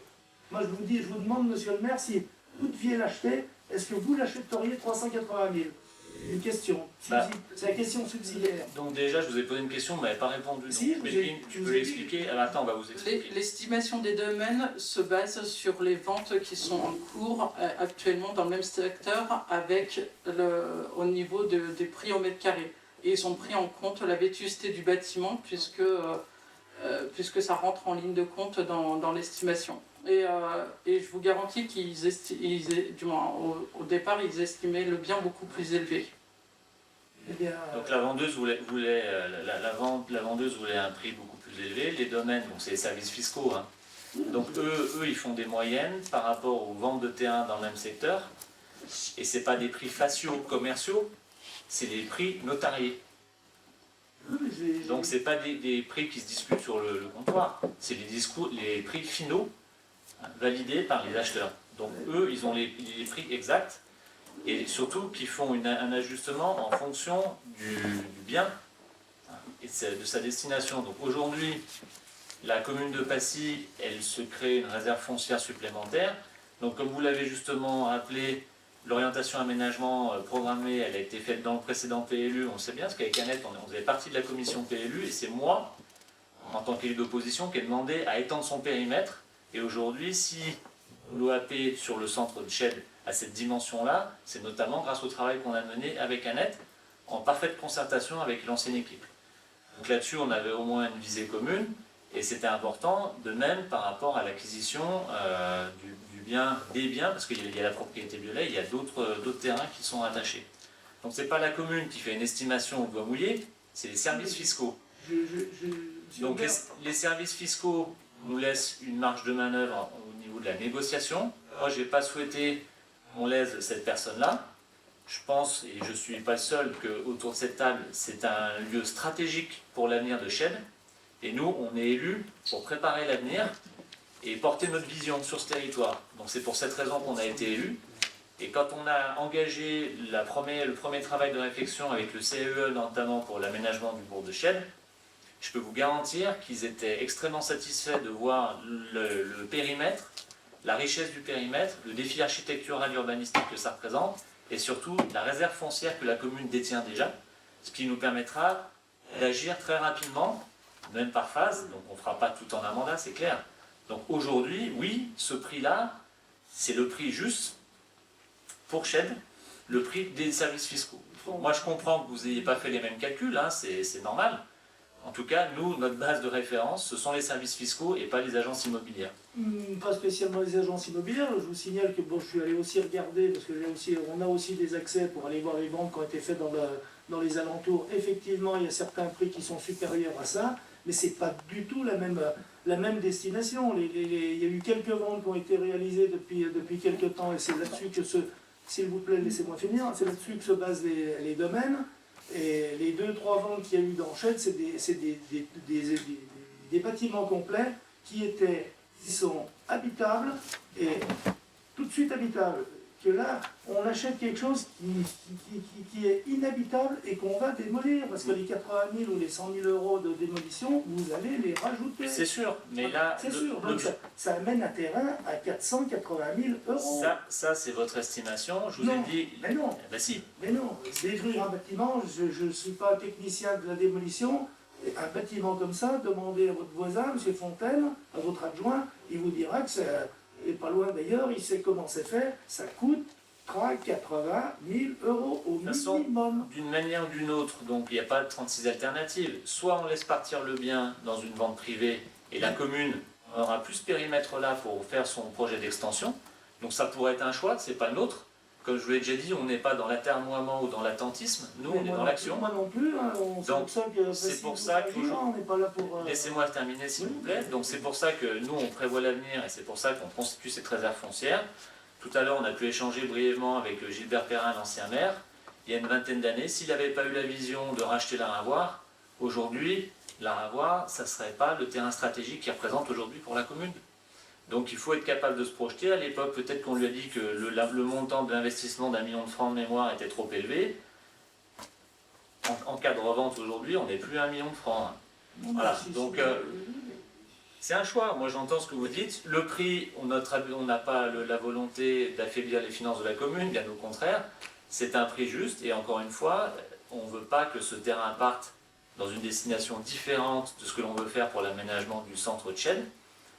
Moi, je vous demande, monsieur le maire, si vous deviez l'acheter, est-ce que vous l'achèteriez 380 000? Une question. C'est la question subsidiaire. Donc déjà, je vous ai posé une question, vous ne m'avez pas répondu. Si, donc, tu peux l'expliquer? Attends, on va vous expliquer. L'estimation des domaines se base sur les ventes qui sont en cours actuellement dans le même secteur avec au niveau des prix au mètre carré. Et ils ont pris en compte la vétusté du bâtiment puisque ça rentre en ligne de compte dans l'estimation. Et je vous garantis au départ, ils estimaient le bien beaucoup plus élevé. Donc la vendeuse voulait un prix beaucoup plus élevé. Les domaines, donc c'est les services fiscaux, hein. Donc eux, ils font des moyennes par rapport aux ventes de terrain dans le même secteur. Et c'est pas des prix faciaux commerciaux, c'est des prix notariés. Donc c'est pas des prix qui se discutent sur le comptoir, c'est les prix finaux validés par les acheteurs. Donc eux, ils ont les prix exacts et surtout qu'ils font un ajustement en fonction du bien et de sa destination. Donc aujourd'hui, la commune de Passy, elle se crée une réserve foncière supplémentaire. Donc comme vous l'avez justement rappelé, l'orientation aménagement programmée, elle a été faite dans le précédent PLU, on sait bien, parce qu'avec Annette, on faisait partie de la commission PLU, et c'est moi, en tant qu'élu d'opposition, qui ai demandé à étendre son périmètre. Et aujourd'hui, si l'OAP sur le centre de Chède a cette dimension-là, c'est notamment grâce au travail qu'on a mené avec Annette, en parfaite concertation avec l'ancienne équipe. Donc là-dessus, on avait au moins une visée commune, et c'était important, de même par rapport à l'acquisition du biens, des biens, parce qu'il y a la propriété violet, il y a d'autres terrains qui sont attachés. Donc c'est pas la commune qui fait une estimation au doigt mouillé, c'est les services fiscaux. Donc les services fiscaux nous laissent une marge de manœuvre au niveau de la négociation. Moi, je n'ai pas souhaité qu'on lèse cette personne-là. Je pense, et je ne suis pas le seul, qu'autour de cette table, c'est un lieu stratégique pour l'avenir de Chelles. Et nous, on est élus pour préparer l'avenir et porter notre vision sur ce territoire. Donc c'est pour cette raison qu'on a été élus. Et quand on a engagé le premier travail de réflexion avec le CEE, notamment pour l'aménagement du bourg de Chelles, je peux vous garantir qu'ils étaient extrêmement satisfaits de voir le périmètre, la richesse du périmètre, le défi architectural et urbanistique que ça représente, et surtout la réserve foncière que la commune détient déjà, ce qui nous permettra d'agir très rapidement, même par phase, donc on ne fera pas tout en un mandat, c'est clair. Donc aujourd'hui, oui, ce prix-là, c'est le prix juste pour Chelles, le prix des services fiscaux. Moi je comprends que vous n'ayez pas fait les mêmes calculs, hein, c'est normal. En tout cas, nous, notre base de référence, ce sont les services fiscaux et pas les agences immobilières. Pas spécialement les agences immobilières. Je vous signale que je suis allé aussi regarder, parce qu'on a aussi des accès pour aller voir les ventes qui ont été faites dans les alentours. Effectivement, il y a certains prix qui sont supérieurs à ça, mais ce n'est pas du tout la même destination. Il y a eu quelques ventes qui ont été réalisées depuis quelques temps, et c'est là-dessus que s'il vous plaît, laissez-moi finir, c'est là-dessus que se basent les domaines. Et les 2-3 ventes qu'il y a eu dans Chelles, c'est des bâtiments complets qui sont habitables et tout de suite habitables. Que là, on achète quelque chose qui est inhabitable et qu'on va démolir. Parce que les 80 000 ou les 100 000 euros de démolition, vous allez les rajouter. C'est sûr, mais là... C'est sûr, donc ça amène un terrain à 480 000 euros. Ça c'est votre estimation, je vous ai dit... Mais non, eh ben si. mais non, détruire un bâtiment, je ne suis pas technicien de la démolition, un bâtiment comme ça, demandez à votre voisin, M. Fontaine, à votre adjoint, il vous dira que et pas loin d'ailleurs, il sait comment c'est fait, ça coûte 80 000 euros au minimum. D'une manière ou d'une autre, donc il n'y a pas de 36 alternatives. Soit on laisse partir le bien dans une vente privée et la commune aura plus ce périmètre là pour faire son projet d'extension. Donc ça pourrait être un choix, c'est pas le nôtre. Comme je vous l'ai déjà dit, on n'est pas dans l'atermoiement ou dans l'attentisme, nous on est dans l'action. Moi non plus, hein, c'est pour ça que on n'est pas là pour... Laissez-moi terminer s'il vous plaît. Donc c'est pour ça que nous on prévoit l'avenir et c'est pour ça qu'on constitue cette réserve foncière. Tout à l'heure on a pu échanger brièvement avec Gilbert Perrin, l'ancien maire, il y a une vingtaine d'années. S'il n'avait pas eu la vision de racheter la Ravoire, aujourd'hui la Ravoire, ça ne serait pas le terrain stratégique qu'il représente aujourd'hui pour la commune. Donc il faut être capable de se projeter. À l'époque, peut-être qu'on lui a dit que le montant de l'investissement d'1 million de francs de mémoire était trop élevé. En cas de revente aujourd'hui, on n'est plus à 1 million de francs. Voilà, donc c'est un choix. Moi j'entends ce que vous dites. Le prix, on n'a pas la volonté d'affaiblir les finances de la commune, bien au contraire. C'est un prix juste et encore une fois, on ne veut pas que ce terrain parte dans une destination différente de ce que l'on veut faire pour l'aménagement du centre de Chelles.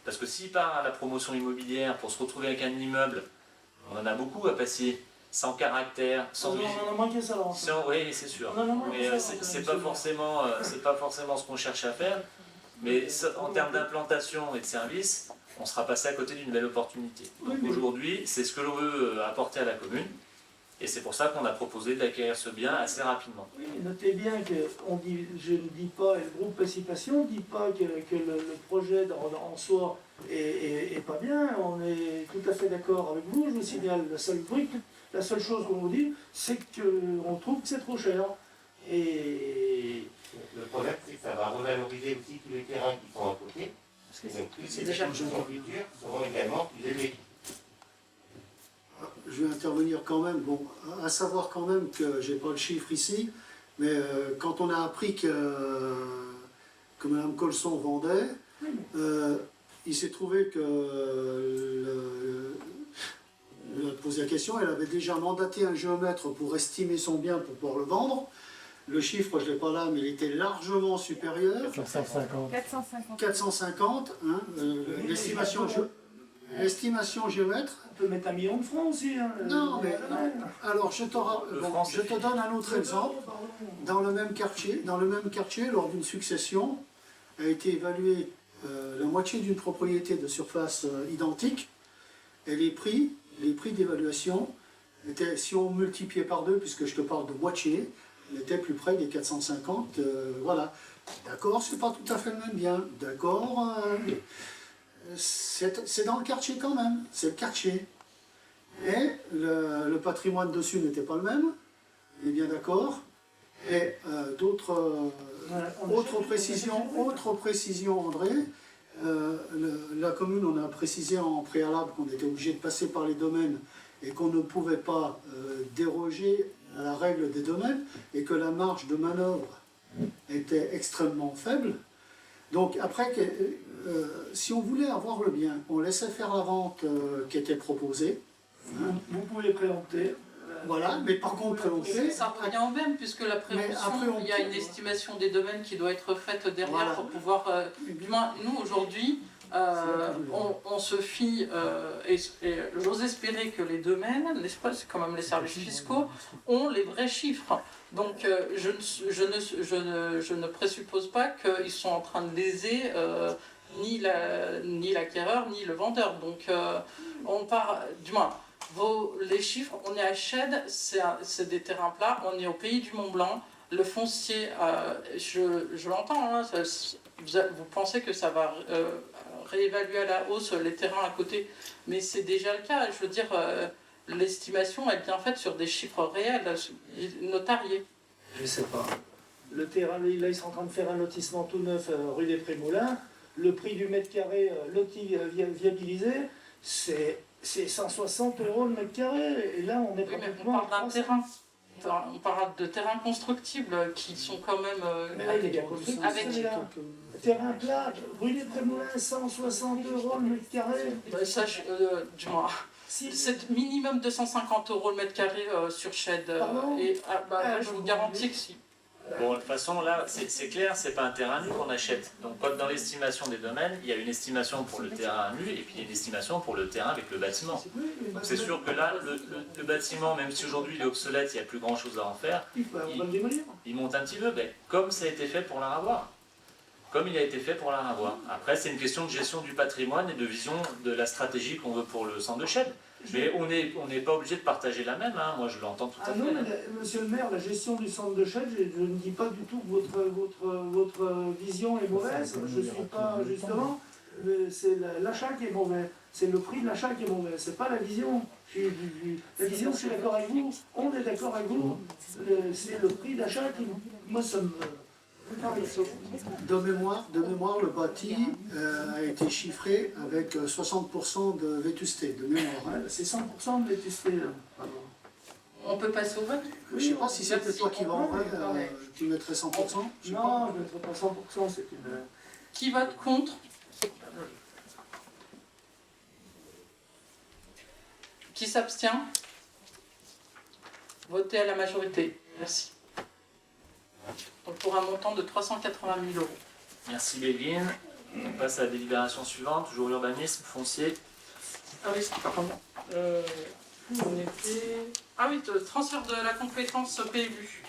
Parce que s'il part à la promotion immobilière pour se retrouver avec un immeuble, on en a beaucoup à passer, sans caractère, sans on en a moins que ça, là. oui, c'est sûr. Mais c'est pas forcément ce qu'on cherche à faire. Mais en termes d'implantation et de service, on sera passé à côté d'une belle opportunité. Donc aujourd'hui, c'est ce que l'on veut apporter à la commune. Et c'est pour ça qu'on a proposé d'acquérir ce bien assez rapidement. Oui, mais notez bien que je ne dis pas, et le groupe Participation ne dit pas que le projet en soi est pas bien. On est tout à fait d'accord avec vous. Je vous signale la seule chose qu'on vous dit, c'est qu'on trouve que c'est trop cher. Et le problème, c'est que ça va revaloriser aussi tous les terrains qui sont à côté. Parce que c'est déjà les futures seront également plus élevés. Je vais intervenir quand même, bon, à savoir quand même que j'ai pas le chiffre ici, mais quand on a appris que Mme Colson vendait, il s'est trouvé que, elle a posé la question, elle avait déjà mandaté un géomètre pour estimer son bien pour pouvoir le vendre. Le chiffre, je ne l'ai pas là, mais il était largement supérieur. 450, hein, l'estimation géomètre. On peut mettre 1 million de francs aussi. Hein. Non, mais alors je te donne un autre exemple. Dans le même quartier, lors d'une succession, a été évaluée la moitié d'une propriété de surface identique, Et les prix d'évaluation, si on multipliait par 2, puisque je te parle de moitié, on était plus près des 450, voilà. D'accord, c'est pas tout à fait le même bien, d'accord, c'est dans le quartier quand même, c'est le quartier. Et le patrimoine dessus n'était pas le même, on est bien d'accord. Et autre précision, André, la commune, on a précisé en préalable qu'on était obligé de passer par les domaines et qu'on ne pouvait pas déroger à la règle des domaines et que la marge de manœuvre était extrêmement faible. Donc après, si on voulait avoir le bien, on laissait faire la vente qui était proposée. Hein. Vous pouvez préempter. Voilà, mais par contre préempter... Ça revient au même, puisque la préemption, il y a une estimation des domaines qui doit être faite derrière voilà. pour pouvoir... du moins, nous, aujourd'hui, on se fie, et j'ose espérer que les domaines, n'est-ce pas, c'est quand même les services fiscaux, ont les vrais chiffres. Donc je ne présuppose pas qu'ils sont en train de léser ni l'acquéreur ni le vendeur. Donc on part, du moins, les chiffres, on est à Chède, c'est des terrains plats, on est au pays du Mont Blanc. Le foncier, je l'entends, hein, vous pensez que ça va réévaluer à la hausse les terrains à côté, mais c'est déjà le cas. Je veux dire, l'estimation est bien faite sur des chiffres réels, notariés. Je sais pas. Le terrain, là, ils sont en train de faire un lotissement tout neuf rue des Prémoulins. Le prix du mètre carré loti viabilisé, c'est 160 € le mètre carré. Et là, on est on parle d'un terrain. On parle de terrains constructibles qui sont quand même avec terrain plat, rue des Prémoulins, 160 € le mètre carré. Ça, du moins, c'est minimum 250 € le mètre carré sur Chède. Et je vous garantis que si. Bon, de toute façon, là, c'est clair, c'est pas un terrain nu qu'on achète. Donc, comme dans l'estimation des domaines, il y a une estimation pour le terrain nu et puis il y a une estimation pour le terrain avec le bâtiment. Donc, c'est sûr que là, le bâtiment, même si aujourd'hui il est obsolète, il n'y a plus grand chose à en faire, il monte un petit peu, mais comme ça a été fait pour l'Aravoir. Comme il a été fait pour l'Aravoir. Après, c'est une question de gestion du patrimoine et de vision de la stratégie qu'on veut pour le centre de Chède. Mais on n'est pas obligé de partager la même, hein. Moi je l'entends tout à fait. Non, monsieur le maire, la gestion du centre de Chède, je ne dis pas du tout que votre vision est mauvaise. Je ne suis pas, justement, c'est l'achat qui est mauvais. C'est le prix de l'achat qui est mauvais. C'est pas la vision. La vision, je suis d'accord avec vous. On est d'accord avec vous. C'est le prix d'achat qui, moi, ça me... De mémoire, le bâti a été chiffré avec 60% de vétusté, de mémoire. Ouais, c'est 100% de vétusté. On peut passer au vote? Je ne sais pas si c'était toi qui vendrais, tu mettrais 100%. Non, je ne mettrais pas 100%, c'est une... Qui vote contre? Qui s'abstient? Votez à la majorité. Merci. Donc pour un montant de 380 000 €. Merci Béline. On passe à la délibération suivante, toujours urbanisme, foncier. Ah oui, c'est pas comment. On était... Ah oui, transfert de la compétence PLU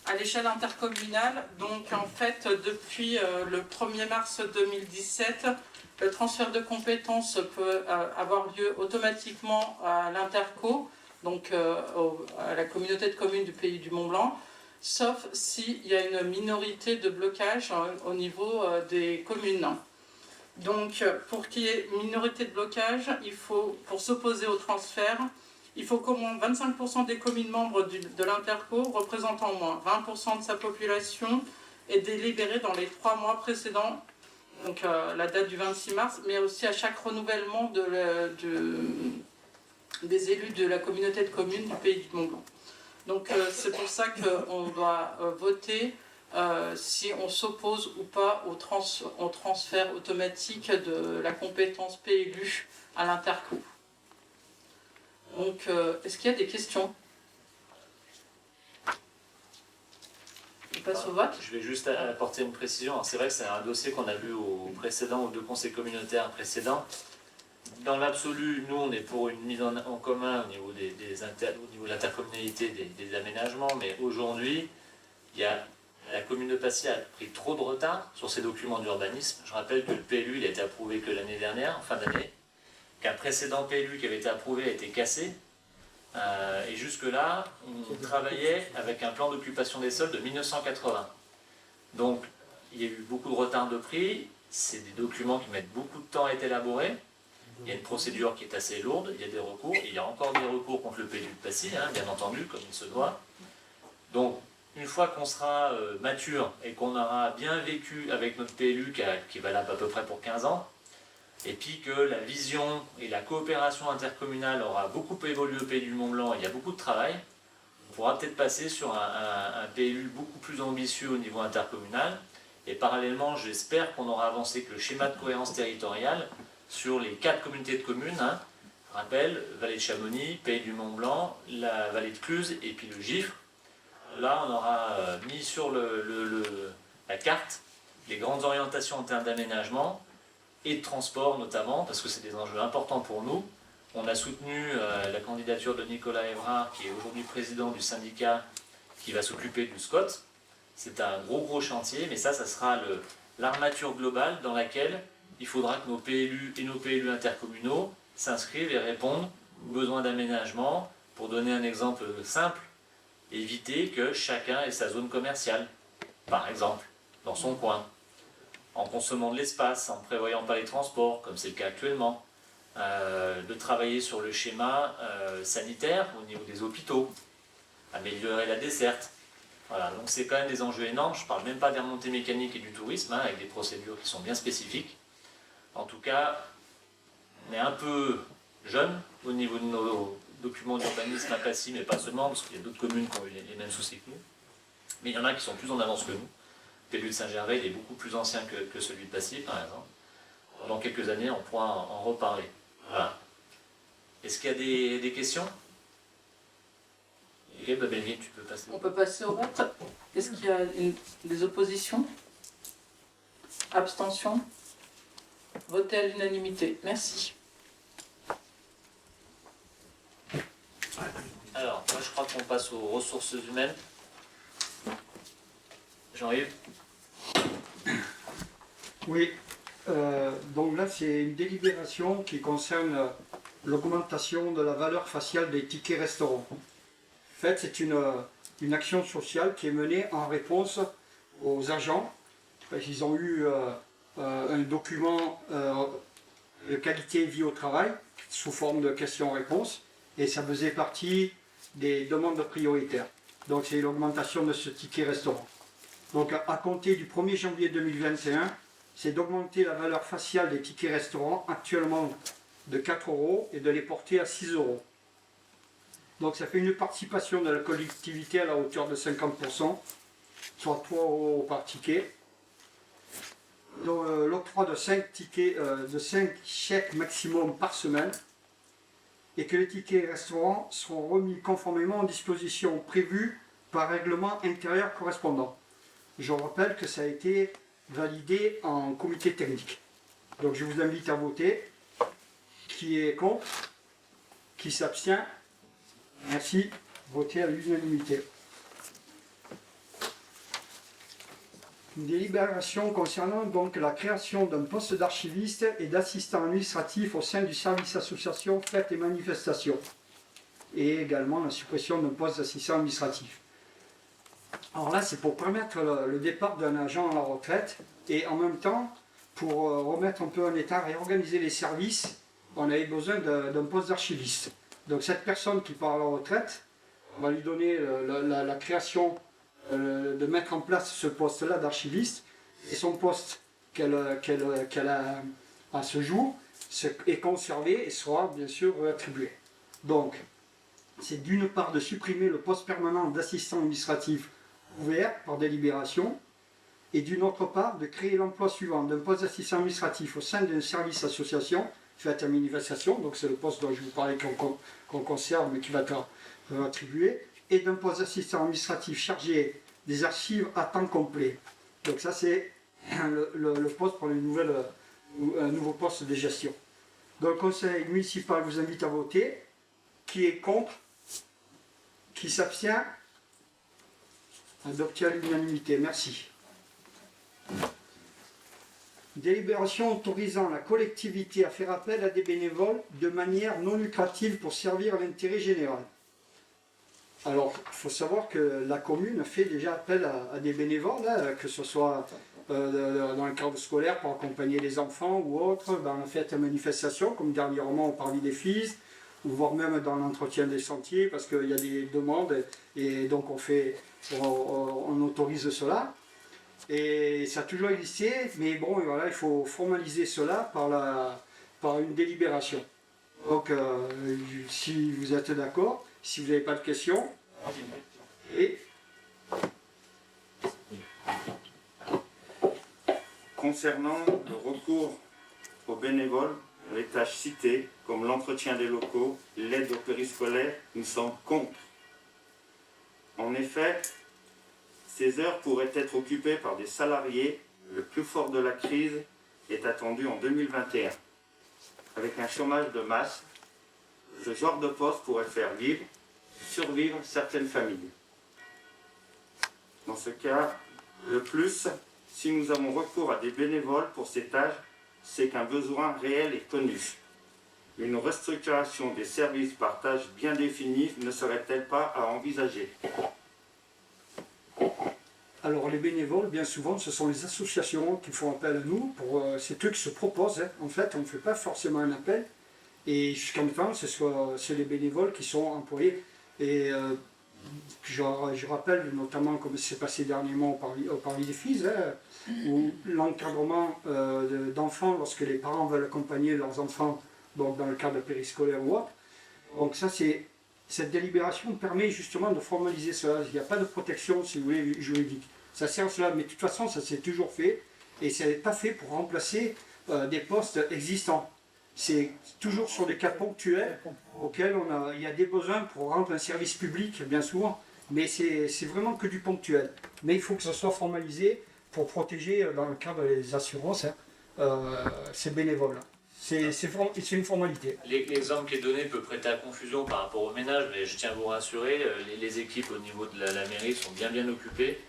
à l'échelle intercommunale. Donc en fait, depuis le 1er mars 2017, le transfert de compétences peut avoir lieu automatiquement à l'Interco, donc à la communauté de communes du Pays du Mont Blanc, sauf s'il y a une minorité de blocage au niveau des communes. Donc, pour qu'il y ait une minorité de blocage, il faut, pour s'opposer au transfert, il faut qu'au moins 25% des communes membres de l'Interco, représentant au moins 20% de sa population, aient délibéré dans les 3 mois précédents, donc la date du 26 mars, mais aussi à chaque renouvellement des élus de la communauté de communes du Pays du Mont Blanc. Donc c'est pour ça qu'on doit voter si on s'oppose ou pas au transfert automatique de la compétence PLU à l'Interco. Donc est-ce qu'il y a des questions? On passe au vote. Je vais juste apporter une précision. C'est vrai que c'est un dossier qu'on a vu aux 2 conseils communautaires précédents. Dans l'absolu, nous, on est pour une mise en commun au niveau au niveau de l'intercommunalité des aménagements, mais aujourd'hui, la commune de Passy a pris trop de retard sur ses documents d'urbanisme. Je rappelle que le PLU il a été approuvé que l'année dernière, en fin d'année, qu'un précédent PLU qui avait été approuvé a été cassé. Et jusque-là, on travaillait avec un plan d'occupation des sols de 1980. Donc, il y a eu beaucoup de retard de prix. C'est des documents qui mettent beaucoup de temps à être élaborés. Il y a une procédure qui est assez lourde, il y a des recours, et il y a encore des recours contre le PLU de Passy, bien entendu, comme il se doit. Donc, une fois qu'on sera mature et qu'on aura bien vécu avec notre PLU qui est valable à peu près pour 15 ans, et puis que la vision et la coopération intercommunale aura beaucoup évolué au Pays du Mont-Blanc, et il y a beaucoup de travail, on pourra peut-être passer sur un PLU beaucoup plus ambitieux au niveau intercommunal, et parallèlement, j'espère qu'on aura avancé avec le schéma de cohérence territoriale sur les 4 communautés de communes, je rappelle, Vallée de Chamonix, Pays du Mont-Blanc, la Vallée de Cluse et puis le Gifre. Là, on aura mis sur la carte les grandes orientations en termes d'aménagement et de transport notamment, parce que c'est des enjeux importants pour nous. On a soutenu la candidature de Nicolas Évrard, qui est aujourd'hui président du syndicat qui va s'occuper du SCOT. C'est un gros chantier, mais ça sera l'armature globale dans laquelle il faudra que nos PLU et nos PLU intercommunaux s'inscrivent et répondent aux besoins d'aménagement. Pour donner un exemple simple, éviter que chacun ait sa zone commerciale, par exemple, dans son coin, en consommant de l'espace, en ne prévoyant pas les transports, comme c'est le cas actuellement, de travailler sur le schéma sanitaire au niveau des hôpitaux, améliorer la desserte. Voilà, donc c'est quand même des enjeux énormes. Je ne parle même pas des remontées mécaniques et du tourisme, avec des procédures qui sont bien spécifiques. En tout cas, on est un peu jeune au niveau de nos documents d'urbanisme à Passy, mais pas seulement, parce qu'il y a d'autres communes qui ont eu les mêmes soucis que nous. Mais il y en a qui sont plus en avance que nous. Le PLU de Saint-Gervais, il est beaucoup plus ancien que celui de Passy, par exemple. Dans quelques années, on pourra en reparler. Voilà. Est-ce qu'il y a des questions? Ok, Babelville, tu peux passer. On peut passer au vote. Est-ce qu'il y a des oppositions? Abstention? Voté à l'unanimité. Merci. Alors, moi je crois qu'on passe aux ressources humaines. Jean-Yves? Oui, donc là c'est une délibération qui concerne l'augmentation de la valeur faciale des tickets restaurants. En fait, c'est une action sociale qui est menée en réponse aux agents. Ils ont eu un document de qualité et vie au travail sous forme de questions-réponses et ça faisait partie des demandes prioritaires. Donc c'est l'augmentation de ce ticket restaurant. Donc à compter du 1er janvier 2021, c'est d'augmenter la valeur faciale des tickets restaurants actuellement de 4 € et de les porter à 6 €. Donc ça fait une participation de la collectivité à la hauteur de 50%, soit 3 € par ticket. L'octroi de 5 tickets, de 5 chèques maximum par semaine, et que les tickets restaurants seront remis conformément aux dispositions prévues par règlement intérieur correspondant. Je rappelle que ça a été validé en comité technique. Donc je vous invite à voter. Qui est contre? Qui s'abstient? Merci. Votez à l'unanimité. Une délibération concernant donc la création d'un poste d'archiviste et d'assistant administratif au sein du service association fêtes et manifestations. Et également la suppression d'un poste d'assistant administratif. Alors là, c'est pour permettre le départ d'un agent à la retraite et en même temps, pour remettre un peu en état, réorganiser les services, on avait besoin d'un poste d'archiviste. Donc cette personne qui part à la retraite, on va lui donner la création de mettre en place ce poste-là d'archiviste et son poste qu'elle a à ce jour est conservé et sera bien sûr attribué. Donc, c'est d'une part de supprimer le poste permanent d'assistant administratif ouvert par délibération et d'une autre part de créer l'emploi suivant d'un poste d'assistant administratif au sein d'un service association fête à manifestation, donc c'est le poste dont je vous parlais qu'on conserve mais qui va être attribué, et d'un poste d'assistant administratif chargé des archives à temps complet. Donc ça c'est le poste pour un nouveau poste de gestion. Donc le conseil municipal vous invite à voter. Qui est contre? Qui s'abstient? Adopté à l'unanimité. Merci. Délibération autorisant la collectivité à faire appel à des bénévoles de manière non lucrative pour servir l'intérêt général. Alors, il faut savoir que la commune fait déjà appel à des bénévoles, hein, que ce soit dans le cadre scolaire pour accompagner les enfants ou autre, dans la fête à manifestation, comme dernièrement au Parvis des Fises, ou voire même dans l'entretien des sentiers, parce qu'il y a des demandes, et donc on autorise cela. Et ça a toujours existé, mais bon, voilà, il faut formaliser cela par une délibération. Donc, si vous êtes d'accord, si vous n'avez pas de questions, et concernant le recours aux bénévoles, les tâches citées, comme l'entretien des locaux, l'aide au périscolaire, nous sommes contre. En effet, ces heures pourraient être occupées par des salariés. Le plus fort de la crise est attendu en 2021. Avec un chômage de masse, ce genre de poste pourrait faire survivre certaines familles. Dans ce cas, le plus, si nous avons recours à des bénévoles pour ces tâches, c'est qu'un besoin réel est connu. Une restructuration des services par tâches bien définies ne serait-elle pas à envisager? alors les bénévoles, bien souvent, ce sont les associations qui font appel à nous. C'est eux qui se proposent. Hein. En fait, on ne fait pas forcément un appel. Et jusqu'à maintenant, c'est les bénévoles qui sont employés. Et je rappelle notamment, comme c'est passé dernièrement au Parvis des Fises, hein, où l'encadrement d'enfants, lorsque les parents veulent accompagner leurs enfants, donc dans le cadre périscolaire ou autre. Donc ça, cette délibération permet justement de formaliser cela. Il n'y a pas de protection, si vous voulez, juridique. Ça sert à cela, mais de toute façon, ça s'est toujours fait. Et ça n'est pas fait pour remplacer des postes existants. C'est toujours sur des cas ponctuels auxquels il y a des besoins pour rendre un service public, bien souvent. Mais c'est vraiment que du ponctuel. Mais il faut que ça soit formalisé pour protéger, dans le cadre des assurances, ces bénévoles. C'est une formalité. L'exemple qui est donné peut prêter à confusion par rapport au ménage, mais je tiens à vous rassurer, les équipes au niveau de la mairie sont bien occupées.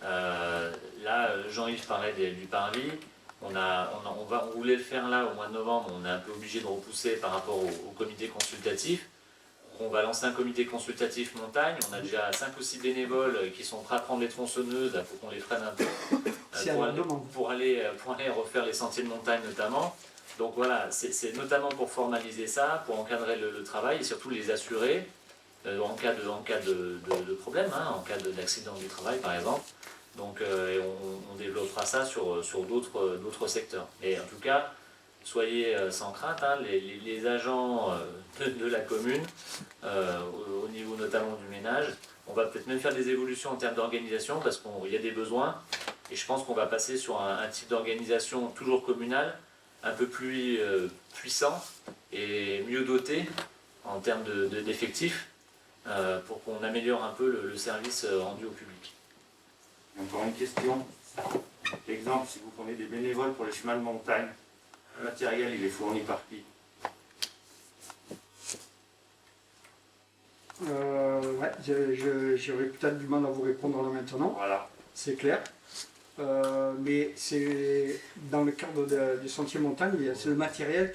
Là, Jean-Yves parlait du Parvis. On voulait le faire là au mois de novembre, on est un peu obligé de repousser par rapport au comité consultatif. On va lancer un comité consultatif montagne. On a déjà 5 ou 6 bénévoles qui sont prêts à prendre les tronçonneuses, il faut qu'on les freine un peu pour aller refaire les sentiers de montagne notamment. Donc voilà, c'est notamment pour formaliser ça, pour encadrer le travail et surtout les assurer en cas de problème, hein, en cas d'accident du travail par exemple. Donc on développera ça sur d'autres secteurs. Et en tout cas, soyez sans crainte, hein, les agents de la commune, au niveau notamment du ménage, on va peut-être même faire des évolutions en termes d'organisation parce qu'il y a des besoins. Et je pense qu'on va passer sur un type d'organisation toujours communal, un peu plus puissant et mieux doté en termes d'effectifs pour qu'on améliore un peu le service rendu au public. Encore une question. Exemple, si vous prenez des bénévoles pour les chemins de montagne, le matériel il est fourni par qui? Ouais, j'aurais peut-être du mal à vous répondre là maintenant. Voilà. C'est clair. Mais c'est dans le cadre du sentier montagne, c'est le matériel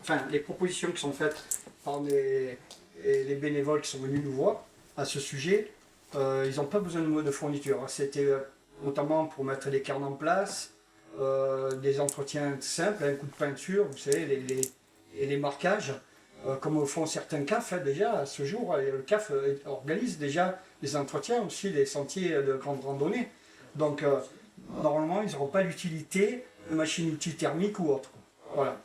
enfin les propositions qui sont faites par les bénévoles qui sont venus nous voir à ce sujet, ils n'ont pas besoin de fourniture. C'était notamment pour mettre les carnes en place, des entretiens simples, un coup de peinture, vous savez, les marquages, comme font certains CAF déjà à ce jour. Le CAF organise déjà des entretiens aussi des sentiers de grande randonnée. Donc normalement, ils n'auront pas l'utilité de machines-outils thermiques ou autres. Voilà.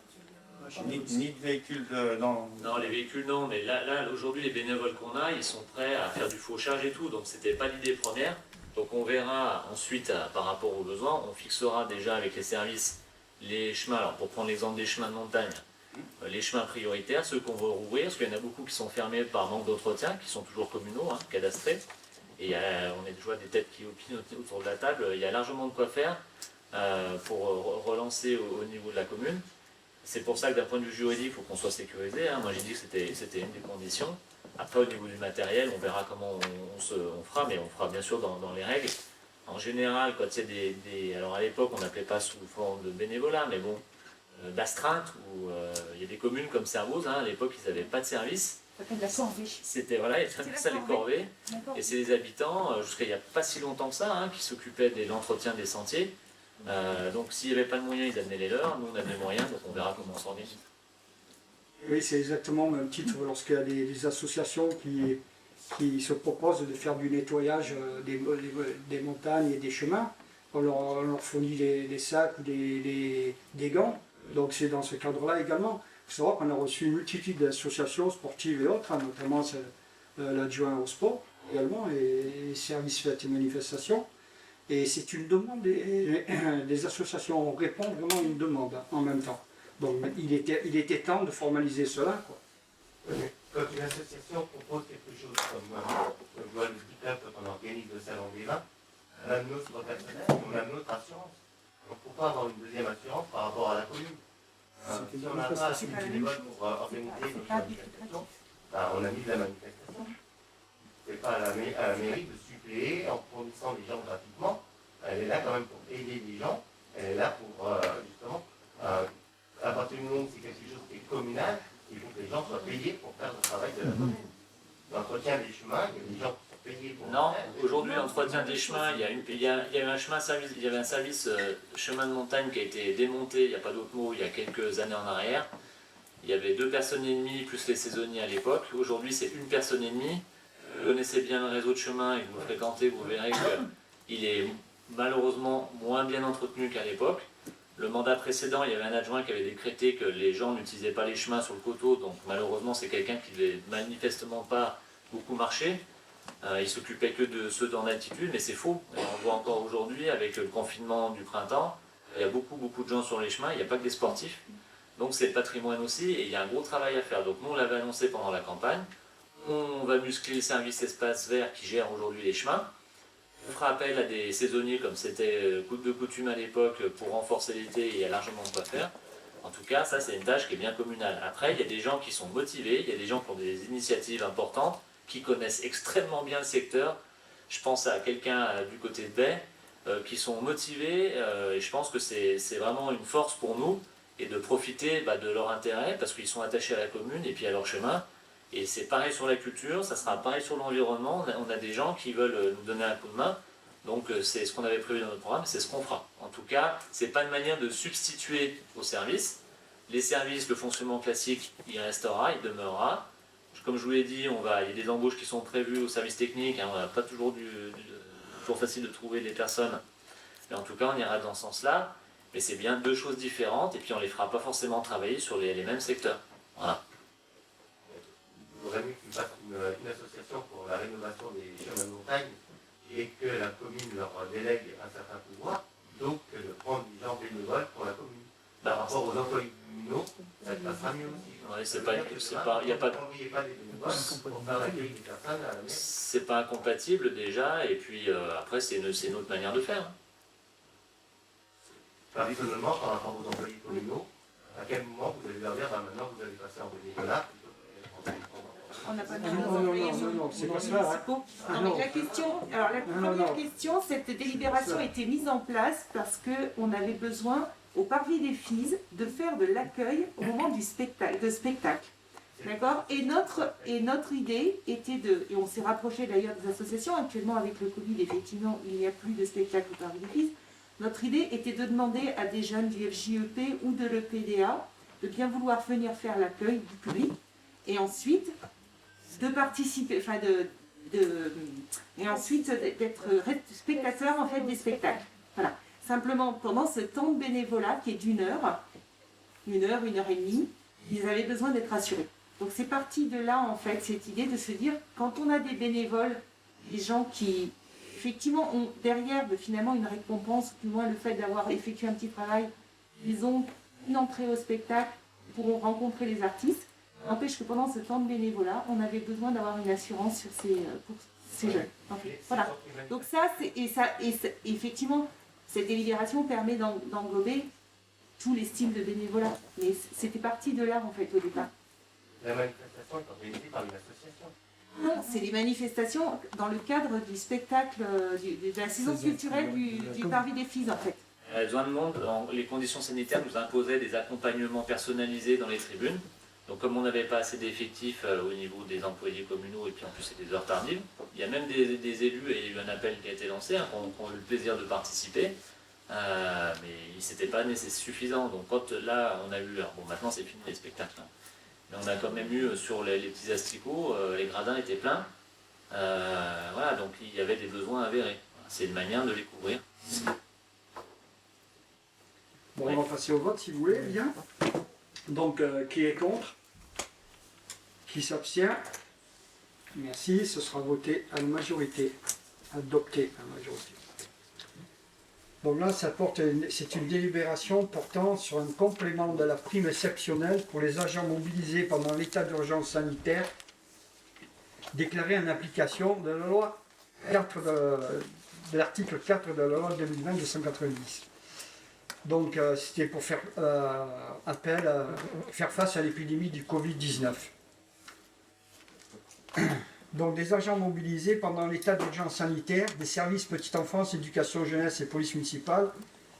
Ni de véhicules Non, les véhicules non, mais là aujourd'hui, les bénévoles qu'on a, ils sont prêts à faire du fauchage et tout, donc c'était pas l'idée première. Donc on verra ensuite par rapport aux besoins, on fixera déjà avec les services les chemins. Alors pour prendre l'exemple des chemins de montagne, les chemins prioritaires, ceux qu'on veut rouvrir, parce qu'il y en a beaucoup qui sont fermés par manque d'entretien, qui sont toujours communaux, hein, cadastrés. Et on est déjà des têtes qui opinent autour de la table, il y a largement de quoi faire pour relancer au niveau de la commune. C'est pour ça que d'un point de vue juridique, il faut qu'on soit sécurisé. Hein. Moi j'ai dit que c'était une des conditions. Après au niveau du matériel, on verra comment on fera, mais on fera bien sûr dans les règles. En général, quand il y a alors à l'époque, on n'appelait pas sous forme de bénévolat, mais bon, d'astreinte, où il y a des communes comme Servoz, à l'époque, ils n'avaient pas de service. Ça s'appelle la corvée. C'était, voilà, ils appelaient ça les corvées. Et c'est les habitants, jusqu'à il n'y a pas si longtemps que ça, qui s'occupaient de l'entretien des sentiers. Donc s'il n'y avait pas de moyens, ils amenaient les leurs. Nous, on avait les moyens, donc on verra comment on s'organise. Oui, c'est exactement le même titre lorsqu'il y a des associations qui se proposent de faire du nettoyage des montagnes et des chemins. On leur fournit des sacs ou des gants. Donc c'est dans ce cadre-là également. Il faut savoir qu'on a reçu une multitude d'associations sportives et autres, notamment l'adjoint au sport également, et services fêtes et manifestations. Et c'est une demande des associations. On répond vraiment à une demande en même temps. Donc il était temps de formaliser cela, quoi. Quand une association propose quelque chose comme le voile du pick-up, quand on organise le salon des vins, on a notre personnel, on a notre assurance. Donc pourquoi avoir une deuxième assurance par rapport à la commune? Si on n'a pas assez de bénévoles pour organiser notre manifestation, on a mis de la manifestation. C'est pas à la mairie de suppléer en fournissant les gens gratuitement. Elle est là quand même pour aider les gens. Elle est là pour justement, à partir du moment où c'est quelque chose qui est communal, il faut que les gens soient payés pour faire le travail de la commune. L'entretien des chemins, il y a des gens qui sont payés pour. Non, aujourd'hui, l'entretien des chemins, il y a un chemin service, il y avait un service chemin de montagne qui a été démonté, il n'y a pas d'autre mot, il y a quelques années en arrière. Il y avait 2 personnes et demie plus les saisonniers à l'époque. Aujourd'hui, c'est 1 personne et demie. Vous connaissez bien le réseau de chemin et vous fréquentez, vous verrez qu'il est malheureusement moins bien entretenu qu'à l'époque. Le mandat précédent, il y avait un adjoint qui avait décrété que les gens n'utilisaient pas les chemins sur le coteau, donc malheureusement c'est quelqu'un qui ne devait manifestement pas beaucoup marcher. Il s'occupait que de ceux en altitude, mais c'est faux. Et on voit encore aujourd'hui, avec le confinement du printemps, il y a beaucoup de gens sur les chemins, il n'y a pas que des sportifs. Donc c'est le patrimoine aussi, et il y a un gros travail à faire. Donc nous on l'avait annoncé pendant la campagne. On va muscler le service espace vert qui gère aujourd'hui les chemins. On fera appel à des saisonniers comme c'était de coutume à l'époque pour renforcer l'été, et il y a largement de quoi faire. En tout cas, ça c'est une tâche qui est bien communale. Après, il y a des gens qui sont motivés, il y a des gens qui ont des initiatives importantes, qui connaissent extrêmement bien le secteur. Je pense à quelqu'un du côté de Baie, qui sont motivés, et je pense que c'est vraiment une force pour nous, et de profiter de leur intérêt, parce qu'ils sont attachés à la commune et puis à leur chemin. Et c'est pareil sur la culture, ça sera pareil sur l'environnement. On a des gens qui veulent nous donner un coup de main. Donc c'est ce qu'on avait prévu dans notre programme, c'est ce qu'on fera. En tout cas, ce n'est pas une manière de substituer aux services. Les services, le fonctionnement classique, il restera, il demeurera. Comme je vous l'ai dit, il y a des embauches qui sont prévues au service technique. On n'a pas toujours facile de trouver des personnes. Mais en tout cas, on ira dans ce sens-là. Mais c'est bien 2 choses différentes. Et puis on ne les fera pas forcément travailler sur les mêmes secteurs. Voilà. Il faudrait mieux qu'ils fassent une association pour la rénovation des chemins de montagne et que la commune leur délègue un certain pouvoir, donc que de prendre des gens bénévoles pour la commune. Par rapport aux employés communaux, ça passera mieux aussi. Il n'y a pas de... C'est pas incompatible déjà, et puis après c'est une autre manière de faire. Personnellement, par rapport aux employés communaux, à quel moment vous allez leur dire maintenant vous allez passer en bénévolat? On n'a pas Non, c'est pas ça. La première question, cette délibération a été mise en place parce qu'on avait besoin, au Parvis des Fises, de faire de l'accueil au moment du spectacle. D'accord ? Et notre idée était et on s'est rapproché d'ailleurs des associations, actuellement avec le Covid, effectivement, il n'y a plus de spectacle au Parvis des Fises. Notre idée était de demander à des jeunes du FJEP ou de l'EPDA de bien vouloir venir faire l'accueil du public et ensuite de participer, et ensuite d'être spectateur en fait des spectacles. Voilà. Simplement, pendant ce temps de bénévolat qui est d'1 heure, 1 heure et demie, ils avaient besoin d'être assurés. Donc c'est parti de là en fait cette idée de se dire quand on a des bénévoles, des gens qui effectivement ont derrière finalement une récompense, du moins le fait d'avoir effectué un petit travail, ils ont une entrée au spectacle, pourront rencontrer les artistes. N'empêche que pendant ce temps de bénévolat, on avait besoin d'avoir une assurance pour ces jeunes. Voilà. Donc effectivement, cette délibération permet d'englober tous les styles de bénévolat. Mais c'était parti de là en fait au départ. La manifestation est organisée par une association. Non, c'est les manifestations dans le cadre du spectacle, de la saison culturelle du Parvis des Fises en fait. Il y avait besoin de monde, les conditions sanitaires nous imposaient des accompagnements personnalisés dans les tribunes. Donc comme on n'avait pas assez d'effectifs au niveau des employés communaux et puis en plus c'est des heures tardives, il y a même des élus, et il y a eu un appel qui a été lancé, qui ont eu le plaisir de participer, mais c'était pas suffisant. Donc quand là on a eu, bon maintenant c'est fini les spectacles, hein, mais on a quand même eu sur les petits asticots, les gradins étaient pleins, voilà, donc il y avait des besoins avérés. C'est une manière de les couvrir. Bon, on va passer au vote si vous voulez, bien. Donc, qui est contre? Qui s'abstient? Merci, ce sera voté à la majorité. Adopté à la majorité. Donc là, c'est une délibération portant sur un complément de la prime exceptionnelle pour les agents mobilisés pendant l'état d'urgence sanitaire, déclaré en application de la loi 4 de l'article 4 de la loi 2020-290. Donc c'était pour faire faire face à l'épidémie du Covid-19. Donc des agents mobilisés pendant l'état d'urgence sanitaire, des services petite enfance, éducation jeunesse et police municipale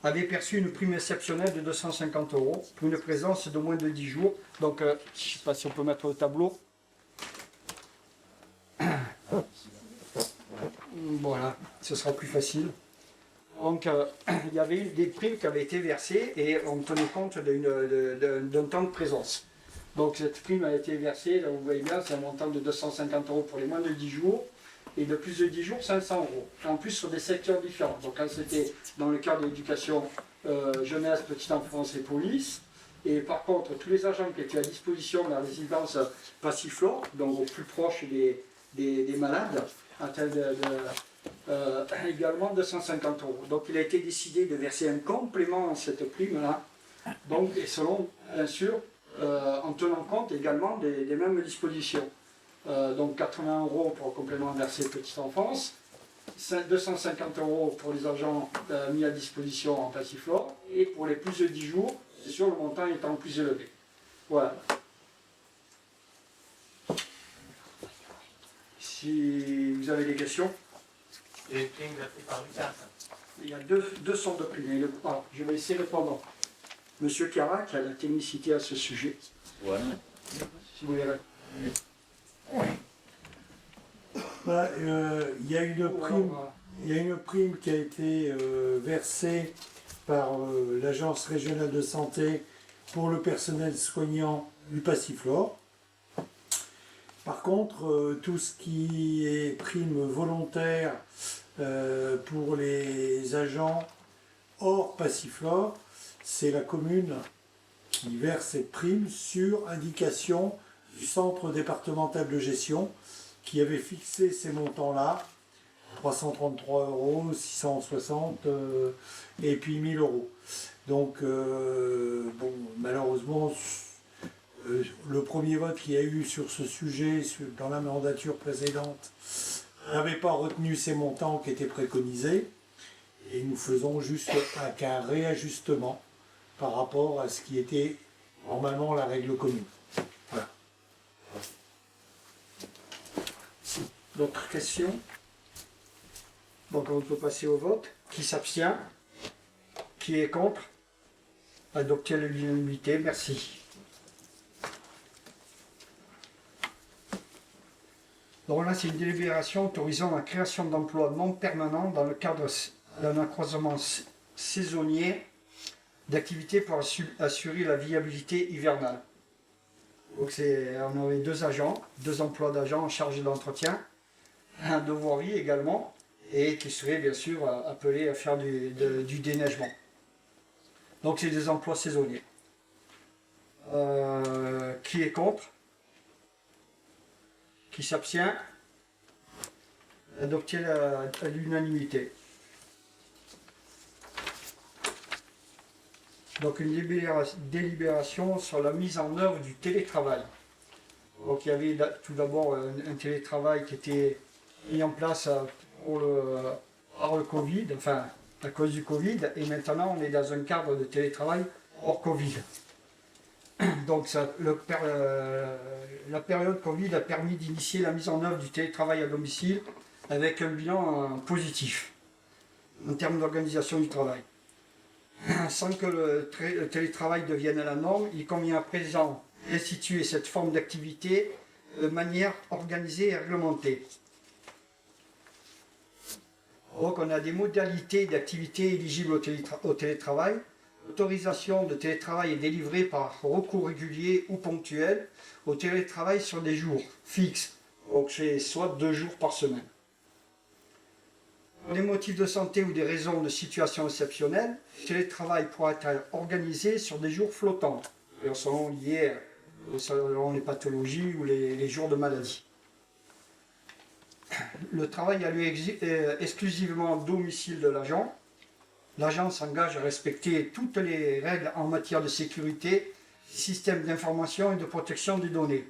avaient perçu une prime exceptionnelle de 250 € pour une présence de moins de 10 jours. Donc je ne sais pas si on peut mettre au tableau. Voilà, ce sera plus facile. Donc, il y avait eu des primes qui avaient été versées et on tenait compte d'un temps de présence. Donc, cette prime a été versée, là vous voyez bien, c'est un montant de 250 € pour les moins de 10 jours et de plus de 10 jours, 500 €. En plus, sur des secteurs différents. Donc, là, c'était dans le cadre de l'éducation jeunesse, petite enfance et police. Et par contre, tous les agents qui étaient à disposition de la résidence Passiflore, donc au plus proche des malades, également 250 €. Donc il a été décidé de verser un complément à cette prime-là, donc, et selon, bien sûr, en tenant compte également des mêmes dispositions. Donc 80 € pour le complément versé petite enfance, 250 € pour les agents mis à disposition en Passiflore, et pour les plus de 10 jours, c'est sûr, le montant étant plus élevé. Voilà. Si vous avez des questions. Les primes versées par l'État. Il y a deux sortes de primes. Alors, je vais essayer de répondre. Monsieur Carac a la technicité à ce sujet. Voilà. Si vous voulez. Bah, il y a une prime qui a été versée par l'Agence régionale de santé pour le personnel soignant du Passiflore. Par contre, tout ce qui est prime volontaire pour les agents hors Passiflore, c'est la commune qui verse cette prime sur indication du centre départemental de gestion qui avait fixé ces montants-là, 333 €, 660 et puis 1000 €. Donc, bon, malheureusement, le premier vote qu'il y a eu sur ce sujet dans la mandature précédente n'avait pas retenu ces montants qui étaient préconisés et nous faisons juste un réajustement par rapport à ce qui était normalement la règle commune. Voilà. D'autres questions? Donc on peut passer au vote. Qui s'abstient? Qui est contre? Adopté à l'unanimité, merci. Donc là, c'est une délibération autorisant la création d'emplois non permanents dans le cadre d'un accroissement saisonnier d'activités pour assurer la viabilité hivernale. Donc on avait deux emplois d'agents en charge de l'entretien, un de voirie également, et qui seraient bien sûr appelés à faire du déneigement. Donc c'est des emplois saisonniers. Qui est contre? Qui s'abstient? Adopté à l'unanimité. Donc une délibération sur la mise en œuvre du télétravail. Donc il y avait tout d'abord un télétravail qui était mis en place par le Covid, enfin à cause du Covid, et maintenant on est dans un cadre de télétravail hors Covid. Donc la période Covid a permis d'initier la mise en œuvre du télétravail à domicile avec un bilan positif en termes d'organisation du travail. Sans que le télétravail devienne la norme, il convient à présent d'instituer cette forme d'activité de manière organisée et réglementée. Donc on a des modalités d'activité éligibles au télétravail. L'autorisation de télétravail est délivrée par recours régulier ou ponctuel au télétravail sur des jours fixes, donc c'est soit 2 jours par semaine. Pour des motifs de santé ou des raisons de situation exceptionnelle, le télétravail pourra être organisé sur des jours flottants, selon liés selon les pathologies ou les jours de maladie. Le travail a lieu exclusivement au domicile de l'agent. L'agent s'engage à respecter toutes les règles en matière de sécurité, système d'information et de protection des données.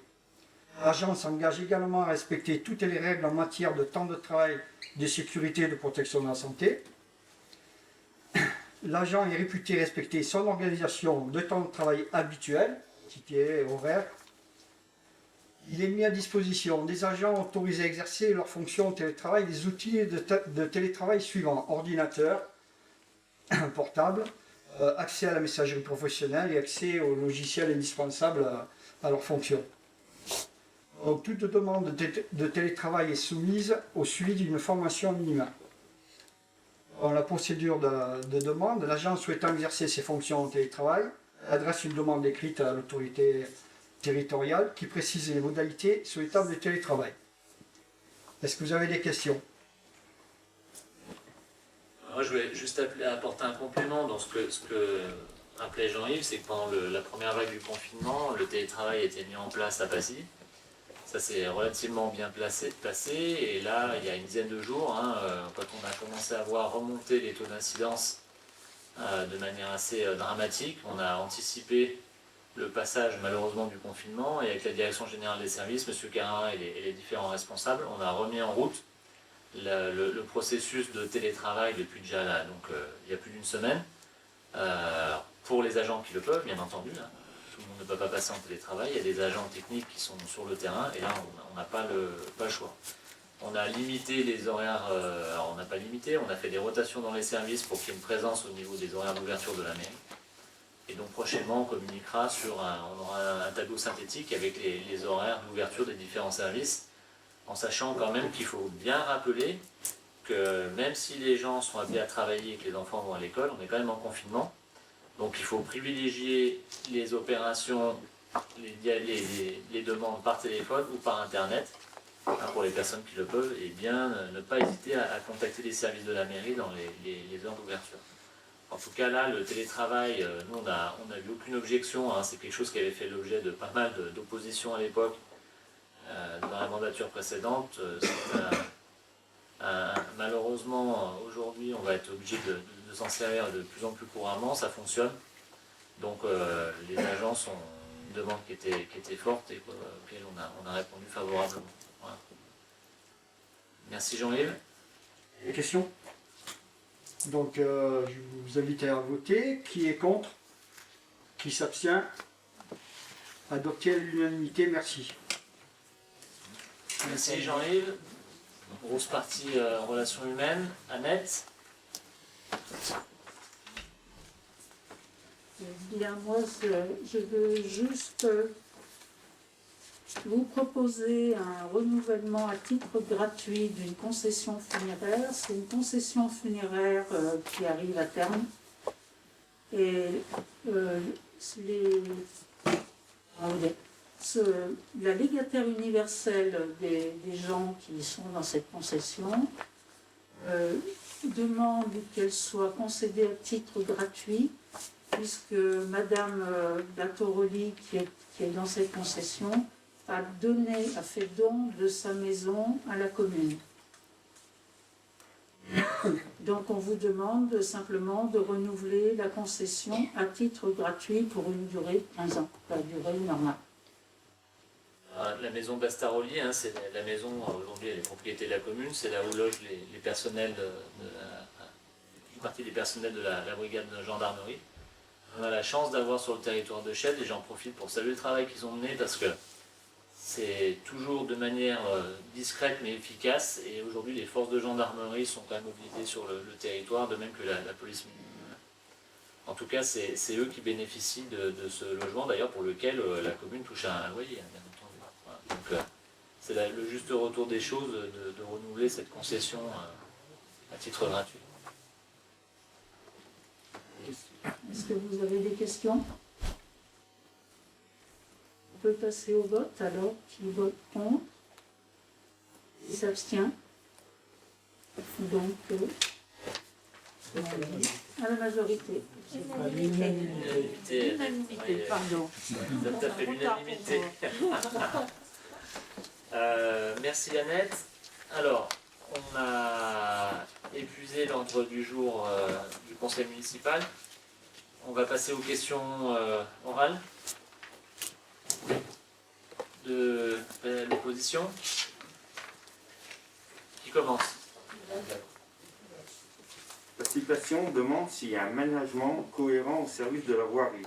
L'agent s'engage également à respecter toutes les règles en matière de temps de travail, de sécurité et de protection de la santé. L'agent est réputé respecter son organisation de temps de travail habituel, qui est horaire. Il est mis à disposition des agents autorisés à exercer leurs fonctions au télétravail des outils de télétravail suivants: ordinateur, portable, accès à la messagerie professionnelle et accès aux logiciels indispensables à leurs fonctions. Donc, toute demande de télétravail est soumise au suivi d'une formation minimale. Dans la procédure de demande, l'agent souhaitant exercer ses fonctions en télétravail adresse une demande écrite à l'autorité territoriale qui précise les modalités souhaitables de télétravail. Est-ce que vous avez des questions? Moi, je voulais juste apporter un complément dans ce que appelait Jean-Yves, c'est que pendant la première vague du confinement, le télétravail a été mis en place à Passy. Ça s'est relativement bien passé, et là, il y a une dizaine de jours, quand on a commencé à voir remonter les taux d'incidence de manière assez dramatique, on a anticipé le passage malheureusement du confinement, et avec la direction générale des services, M. Carin et les différents responsables, on a remis en route le processus de télétravail depuis déjà là, donc il y a plus d'une semaine, pour les agents qui le peuvent, bien entendu. Tout le monde ne peut pas passer en télétravail, il y a des agents techniques qui sont sur le terrain, et là on n'a pas le choix. On a limité les horaires, alors on n'a pas limité, on a fait des rotations dans les services pour qu'il y ait une présence au niveau des horaires d'ouverture de la mairie. Et donc prochainement on communiquera on aura un tableau synthétique avec les horaires d'ouverture des différents services, en sachant quand même qu'il faut bien rappeler que même si les gens sont appelés à travailler et que les enfants vont à l'école, on est quand même en confinement. Donc il faut privilégier les opérations, les demandes par téléphone ou par internet, pour les personnes qui le peuvent, et bien ne pas hésiter à contacter les services de la mairie dans les heures d'ouverture. En tout cas là, le télétravail, nous on n'a eu aucune objection, c'est quelque chose qui avait fait l'objet de pas mal d'oppositions à l'époque, dans la mandature précédente. Malheureusement, aujourd'hui, on va être obligé de s'en servir de plus en plus couramment, ça fonctionne. Donc les agents sont une demande qui était forte et auquel on a répondu favorablement. Voilà. Merci Jean-Yves. Des questions? Donc je vous invite à voter. Qui est contre? Qui s'abstient? Adopté à l'unanimité, merci. Merci Jean-Yves. Grosse partie relations humaines. Annette. Bien, moi, je veux juste vous proposer un renouvellement à titre gratuit d'une concession funéraire. C'est une concession funéraire qui arrive à terme. Et la légataire universelle des gens qui sont dans cette concession demande qu'elle soit concédée à titre gratuit, puisque Madame Datoroli, qui est dans cette concession, a fait don de sa maison à la commune. Donc on vous demande simplement de renouveler la concession à titre gratuit pour une durée de 15 ans, la durée normale. La maison Bastaroli, c'est la maison, aujourd'hui elle est propriété de la commune, c'est là où logent les personnels une partie des personnels de la brigade de gendarmerie. On a la chance d'avoir sur le territoire de Chelles, et j'en profite pour saluer le travail qu'ils ont mené parce que c'est toujours de manière discrète mais efficace, et aujourd'hui les forces de gendarmerie sont quand même mobilisées sur le territoire, de même que la police municipale. En tout cas, c'est eux qui bénéficient de ce logement, d'ailleurs pour lequel la commune touche un loyer, bien entendu. Voilà. Donc c'est le juste retour des choses de renouveler cette concession à titre gratuit. Est-ce que vous avez des questions? On peut passer au vote alors. Qui vote contre? Qui s'abstient? Donc, à la majorité. L'unanimité, pardon. Ça fait l'unanimité. Merci Annette. Alors, on a épuisé l'ordre du jour du conseil municipal. On va passer aux questions orales de l'opposition. Qui commence? Participation demande s'il y a un management cohérent au service de la voirie.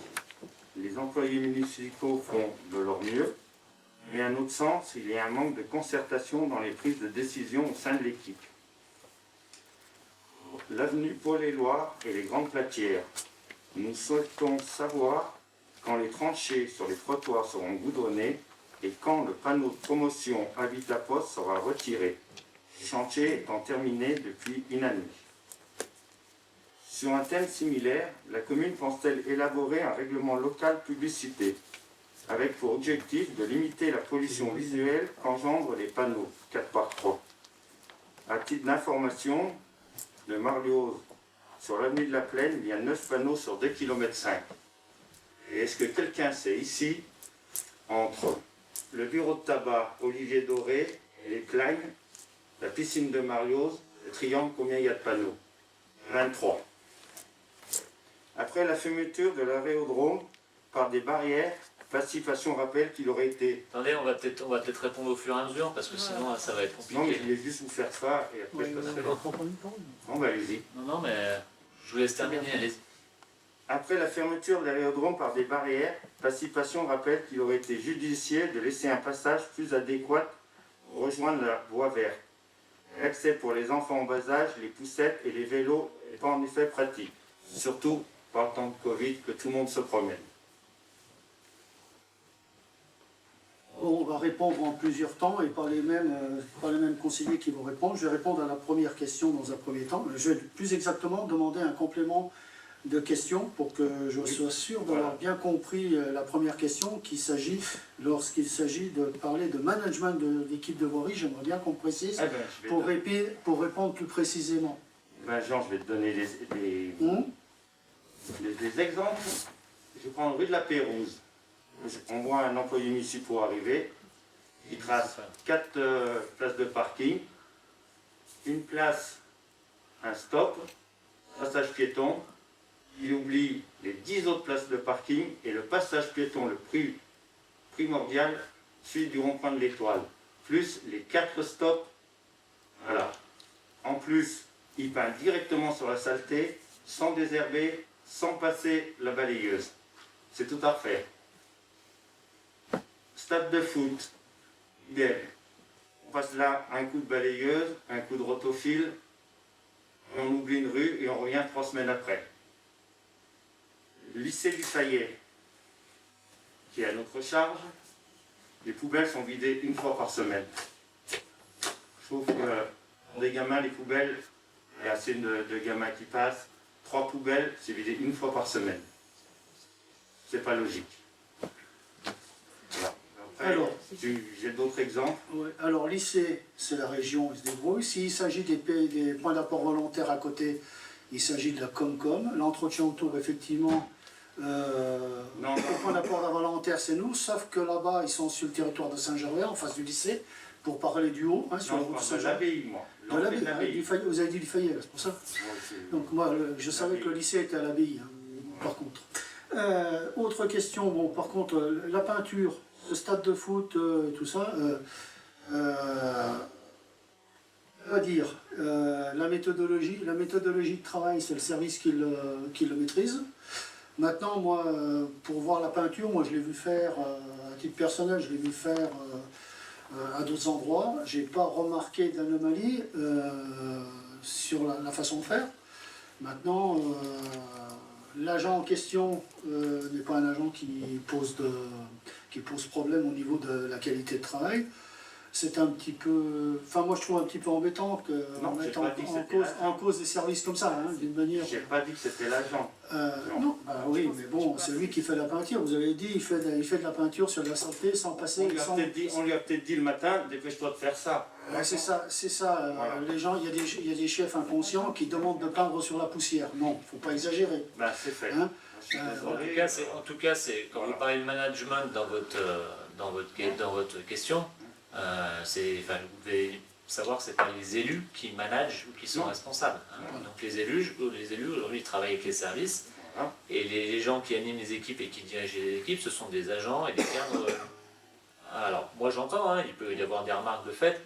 Les employés municipaux font de leur mieux, mais à notre sens, il y a un manque de concertation dans les prises de décision au sein de l'équipe. L'avenue Paul-et-Loire et les Grandes Platières. Nous souhaitons savoir quand les tranchées sur les trottoirs seront goudronnés et quand le panneau de promotion Habitat Poste sera retiré. Le chantier étant terminé depuis une année. Sur un thème similaire, la commune pense-t-elle élaborer un règlement local publicité avec pour objectif de limiter la pollution visuelle qu'engendrent les panneaux 4x3. À titre d'information, de Marliose, sur l'avenue de la Plaine, il y a 9 panneaux sur 2,5 km. Et est-ce que quelqu'un sait ici, entre le bureau de tabac Olivier Doré et les Klein, la piscine de Marliose, le triangle, combien il y a de panneaux? 23. Après la fermeture de l'aérodrome par des barrières, Participation rappelle qu'il aurait été... Attendez, on va peut-être répondre au fur et à mesure, parce que sinon ça va être compliqué. Non, mais je voulais juste vous faire ça, et après je passerai l'autre. Bon, bah allez-y. Non, mais je vous laisse terminer, allez-y. Après la fermeture de l'aérodrome par des barrières, Participation rappelle qu'il aurait été judicieux de laisser un passage plus adéquat pour rejoindre la voie verte. L'accès pour les enfants en bas âge, les poussettes et les vélos n'est pas en effet pratique. Surtout par le temps de Covid, que tout le monde se promène. On va répondre en plusieurs temps et pas les mêmes conseillers qui vont répondre. Je vais répondre à la première question dans un premier temps. Je vais plus exactement demander un complément de question pour que je sois sûr d'avoir bien compris la première question lorsqu'il s'agit de parler de management de l'équipe de voirie. J'aimerais bien qu'on précise pour répondre plus précisément. Jean, je vais te donner des exemples. Je prends rue de la Pérouse. On voit un employé municipal arriver, il trace 4 places de parking, une place, un stop, passage piéton, il oublie les 10 autres places de parking et le passage piéton le plus primordial, celui du rond-point de l'Étoile, plus les 4 stops. Voilà. En plus, il peint directement sur la saleté, sans désherber, sans passer la balayeuse. C'est tout à refaire. Stade de foot, idem. On passe là un coup de balayeuse, un coup de rotofil, et on oublie une rue et on revient 3 semaines après. Lycée du Fayet, qui est à notre charge, les poubelles sont vidées 1 fois par semaine. Je trouve que pour des gamins, les poubelles, il y a assez de gamins qui passent. 3 poubelles, c'est vidé 1 fois par semaine. C'est pas logique. Alors, j'ai d'autres exemples. Ouais. Alors, lycée, c'est la région, il se débrouille. S'il s'agit des points d'apport volontaires à côté, il s'agit de la Comcom. L'entretien autour, effectivement, le point d'apport volontaire, c'est nous, sauf que là-bas, ils sont sur le territoire de Saint-Gervais, en face du lycée, pour parler du haut, sur la route de Saint-Gervais. Vous avez dit du Fayet, c'est pour ça. Donc, moi, je savais que le lycée était à l'abbaye, par contre. Autre question, bon, par contre, la peinture. Le stade de foot, tout ça, on va dire, la méthodologie de travail, c'est le service qui le maîtrise. Maintenant, moi, pour voir la peinture, moi je l'ai vu faire, à titre personnel, je l'ai vu faire à d'autres endroits. J'ai pas remarqué d'anomalie sur la façon de faire. Maintenant, l'agent en question n'est pas un agent qui pose problème au niveau de la qualité de travail. C'est un petit peu... Enfin, moi, je trouve un petit peu embêtant qu'on mette en cause des services comme ça, hein, d'une manière... J'ai pas dit que c'était l'agent. Non, bah oui, mais bon, c'est lui qui fait la peinture. Vous avez dit, il fait de la peinture sur de la saleté sans passer... On lui a peut-être dit le matin, dépêche-toi de faire ça. Ouais, c'est ça. Voilà. Les gens, il y a des chefs inconscients qui demandent de peindre sur la poussière. Non, faut pas exagérer. Bah, c'est fait. Hein, En tout cas, quand vous parlez de management dans votre question, vous devez savoir que ce n'est pas les élus qui managent ou qui sont responsables. Hein. Donc les élus aujourd'hui, ils travaillent avec les services, et les gens qui animent les équipes et qui dirigent les équipes, ce sont des agents et des cadres. Alors, moi j'entends, hein, il peut y avoir des remarques de fait.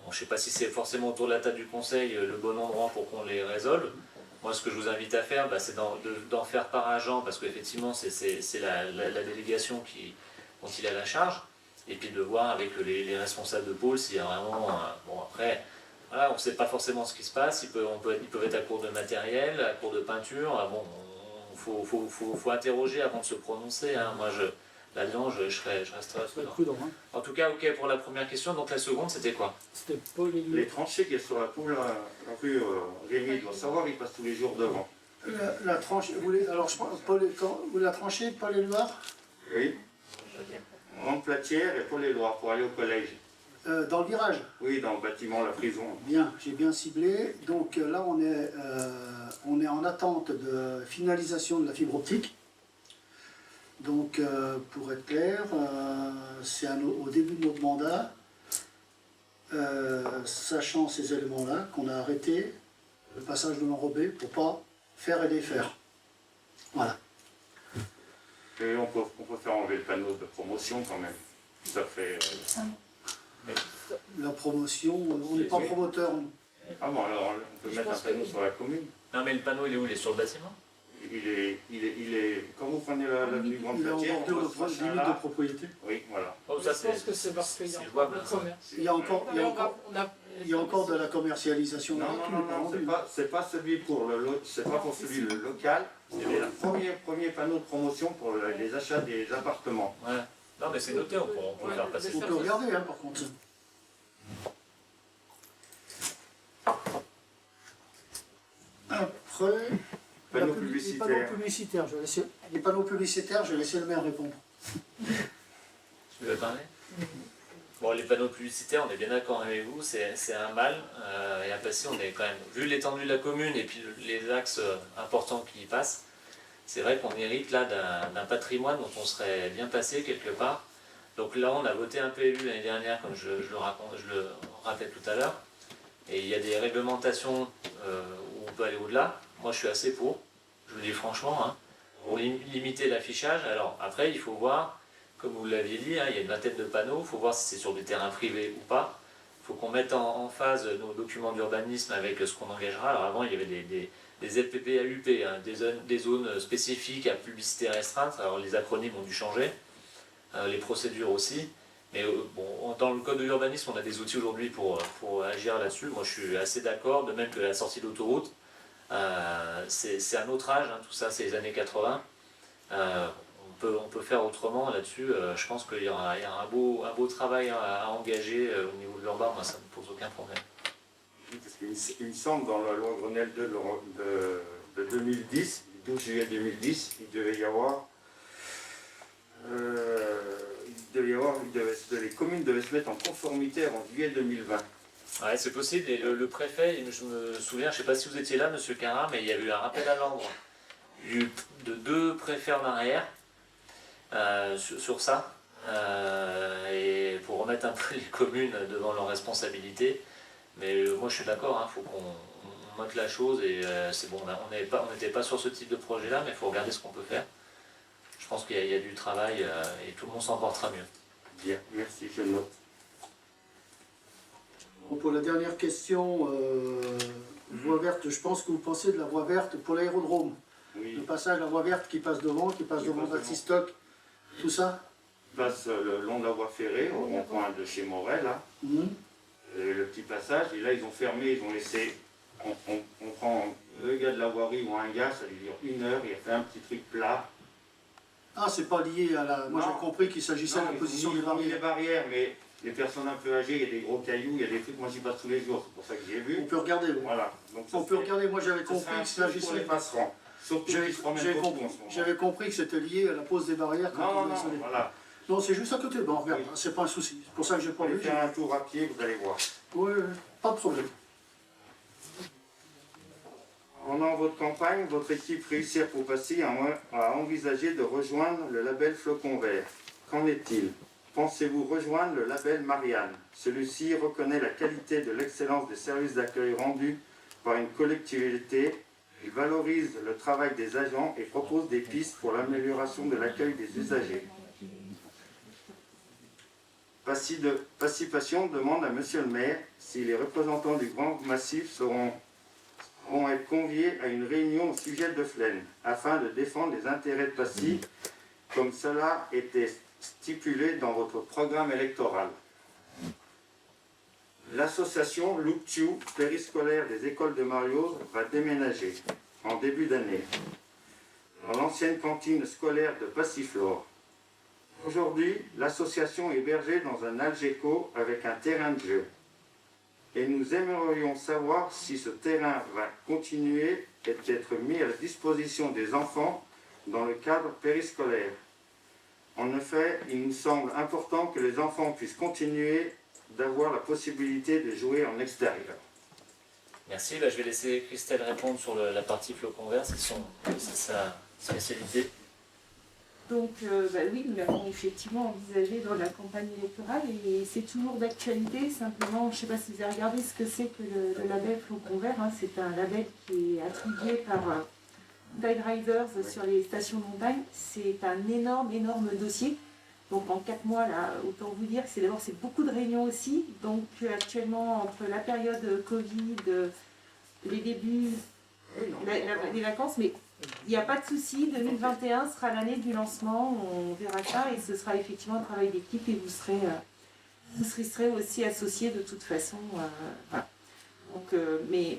Bon, je ne sais pas si c'est forcément autour de la table du conseil le bon endroit pour qu'on les résolve. Moi, ce que je vous invite à faire, c'est d'en faire par agent, parce qu'effectivement, c'est la délégation dont il a la charge. Et puis de voir avec les responsables de pôle s'il y a vraiment... bon, après, voilà, on ne sait pas forcément ce qui se passe. Ils peuvent être à court de matériel, à court de peinture. Bon, faut interroger avant de se prononcer. Hein. Moi, là-dedans, je resterai prudent. En tout cas, ok pour la première question. Donc la seconde, c'était quoi? C'était Paul et Les tranchées qui sont sur la rue Rémy doit savoir, ils passent tous les jours devant. La tranchée, vous voulez la tranchée, Paul et Loire? Oui. Grande Platière et Paul et Loire pour aller au collège. Dans le virage? Oui, dans le bâtiment, la prison. Bien, j'ai bien ciblé. Donc là, on est en attente de finalisation de la fibre optique. Donc, pour être clair, c'est au début de notre mandat, sachant ces éléments-là, qu'on a arrêté le passage de l'enrobé pour ne pas faire et défaire. Voilà. Et on peut faire enlever le panneau de promotion quand même. Ça fait... La promotion, on n'est pas promoteur. Ah bon, alors on peut mettre un panneau sur la commune. Non, mais le panneau, il est où? Il est sur le bâtiment? Il est quand vous prenez l'avenue Grande Platière, il est en bordure de limite de propriété. Oui, voilà. Oh, ça, je pense que c'est parce qu'il y a jouable, le commerce. Il y a encore de la commercialisation. Non, c'est pas celui pour celui le local, c'est le premier panneau de promotion pour les achats des appartements. Ouais. Non, mais c'est noté, on peut faire passer. On peut regarder, hein, par contre. Après, panneaux publicitaires. Les panneaux publicitaires, je vais laisser le maire répondre. Tu veux parler? Bon, les panneaux publicitaires, on est bien d'accord avec vous, c'est un mal. Et à passer, on est quand même, vu l'étendue de la commune et puis les axes importants qui y passent, c'est vrai qu'on hérite là d'un patrimoine dont on serait bien passé quelque part. Donc là, on a voté un PLU l'année dernière, comme je le rappelais tout à l'heure. Et il y a des réglementations où on peut aller au-delà. Moi, je suis assez pour, je vous dis franchement, hein, pour limiter l'affichage. Alors après, il faut voir, comme vous l'aviez dit, hein, il y a une vingtaine de panneaux, il faut voir si c'est sur des terrains privés ou pas. Il faut qu'on mette en phase nos documents d'urbanisme avec ce qu'on engagera. Alors avant, il y avait des LPP AUP, hein, des zones spécifiques à publicité restreinte. Alors les acronymes ont dû changer, les procédures aussi. Mais bon, dans le code de l'urbanisme, on a des outils aujourd'hui pour agir là-dessus. Moi, je suis assez d'accord, de même que la sortie d'autoroute. C'est un autre âge, hein, tout ça, c'est les années 80. On peut faire autrement là-dessus. Je pense qu'il y aura un beau travail à engager au niveau de l'urbain. Moi, ça ne me pose aucun problème. Parce qu'il me semble, dans la loi Grenelle de 2010, 12 juillet 2010, les communes devaient se mettre en conformité en juillet 2020. Ouais, c'est possible. Et le préfet, je me souviens, je ne sais pas si vous étiez là, monsieur Carin, mais il y a eu un rappel à l'ordre de 2 préfets en arrière sur ça, et pour remettre un peu les communes devant leurs responsabilités. Mais moi, je suis d'accord, il faut qu'on note la chose, et c'est bon, on n'était pas sur ce type de projet-là, mais il faut regarder ce qu'on peut faire. Je pense qu'il y a du travail et tout le monde s'en portera mieux. Bien, merci, je note. Pour la dernière question, voie verte, je pense que vous pensez de la voie verte pour l'aérodrome. Le passage, la voie verte qui passe devant Baptistock, tout ça. Passe le long de la voie ferrée, au rond-point de chez Morel, là. Le petit passage, et là ils ont fermé, ils ont laissé. On prend le gars de la voirie ou un gars, ça lui dure 1 heure, il a fait un petit truc plat. Ah, c'est pas lié à la. Moi j'ai compris qu'il s'agissait de la position des barrières. Les barrières, mais les personnes un peu âgées, il y a des gros cailloux, il y a des trucs, moi j'y passe tous les jours, c'est pour ça que j'ai vu. On peut regarder. Voilà. Donc, on peut regarder, moi j'avais compris qu'il s'agissait. Pour les passerants. J'avais compris que c'était lié à la pose des barrières quand on descendait. Voilà. Non, c'est juste à côté. Bon, regarde, c'est pas un souci. C'est pour ça que j'ai pas vu. Faire un tour à pied, vous allez voir. Oui, pas de problème. Pendant votre campagne, votre équipe Réussir pour Passy a envisagé de rejoindre le label Flocon Vert. Qu'en est-il? Pensez-vous rejoindre le label Marianne? Celui-ci reconnaît la qualité de l'excellence des services d'accueil rendus par une collectivité. Il valorise le travail des agents et propose des pistes pour l'amélioration de l'accueil des usagers. Passy Passion demande à Monsieur le maire si les représentants du Grand Massif vont être conviés à une réunion au sujet de Flaine, afin de défendre les intérêts de Passy, comme cela était stipulé dans votre programme électoral. L'association Louptiou, périscolaire des écoles de Marios, va déménager en début d'année dans l'ancienne cantine scolaire de Passiflore. Aujourd'hui, l'association est hébergée dans un Algeco avec un terrain de jeu. Et nous aimerions savoir si ce terrain va continuer et être mis à la disposition des enfants dans le cadre périscolaire. En effet, il nous semble important que les enfants puissent continuer d'avoir la possibilité de jouer en extérieur. Merci, je vais laisser Christelle répondre sur la partie Flocon Vert, c'est sa spécialité. Donc oui, nous l'avons effectivement envisagé dans la campagne électorale et c'est toujours d'actualité. Simplement, je ne sais pas si vous avez regardé ce que c'est que le label Flocon Vert. Hein. C'est un label qui est attribué par Tide Riders sur les stations de montagne. C'est un énorme dossier. Donc en 4 mois, là, autant vous dire que c'est beaucoup de réunions aussi. Donc actuellement, entre la période Covid, les débuts, les vacances, mais il n'y a pas de souci, 2021 sera l'année du lancement, on verra ça et ce sera effectivement un travail d'équipe et vous serez aussi associés de toute façon. Voilà. Donc, mais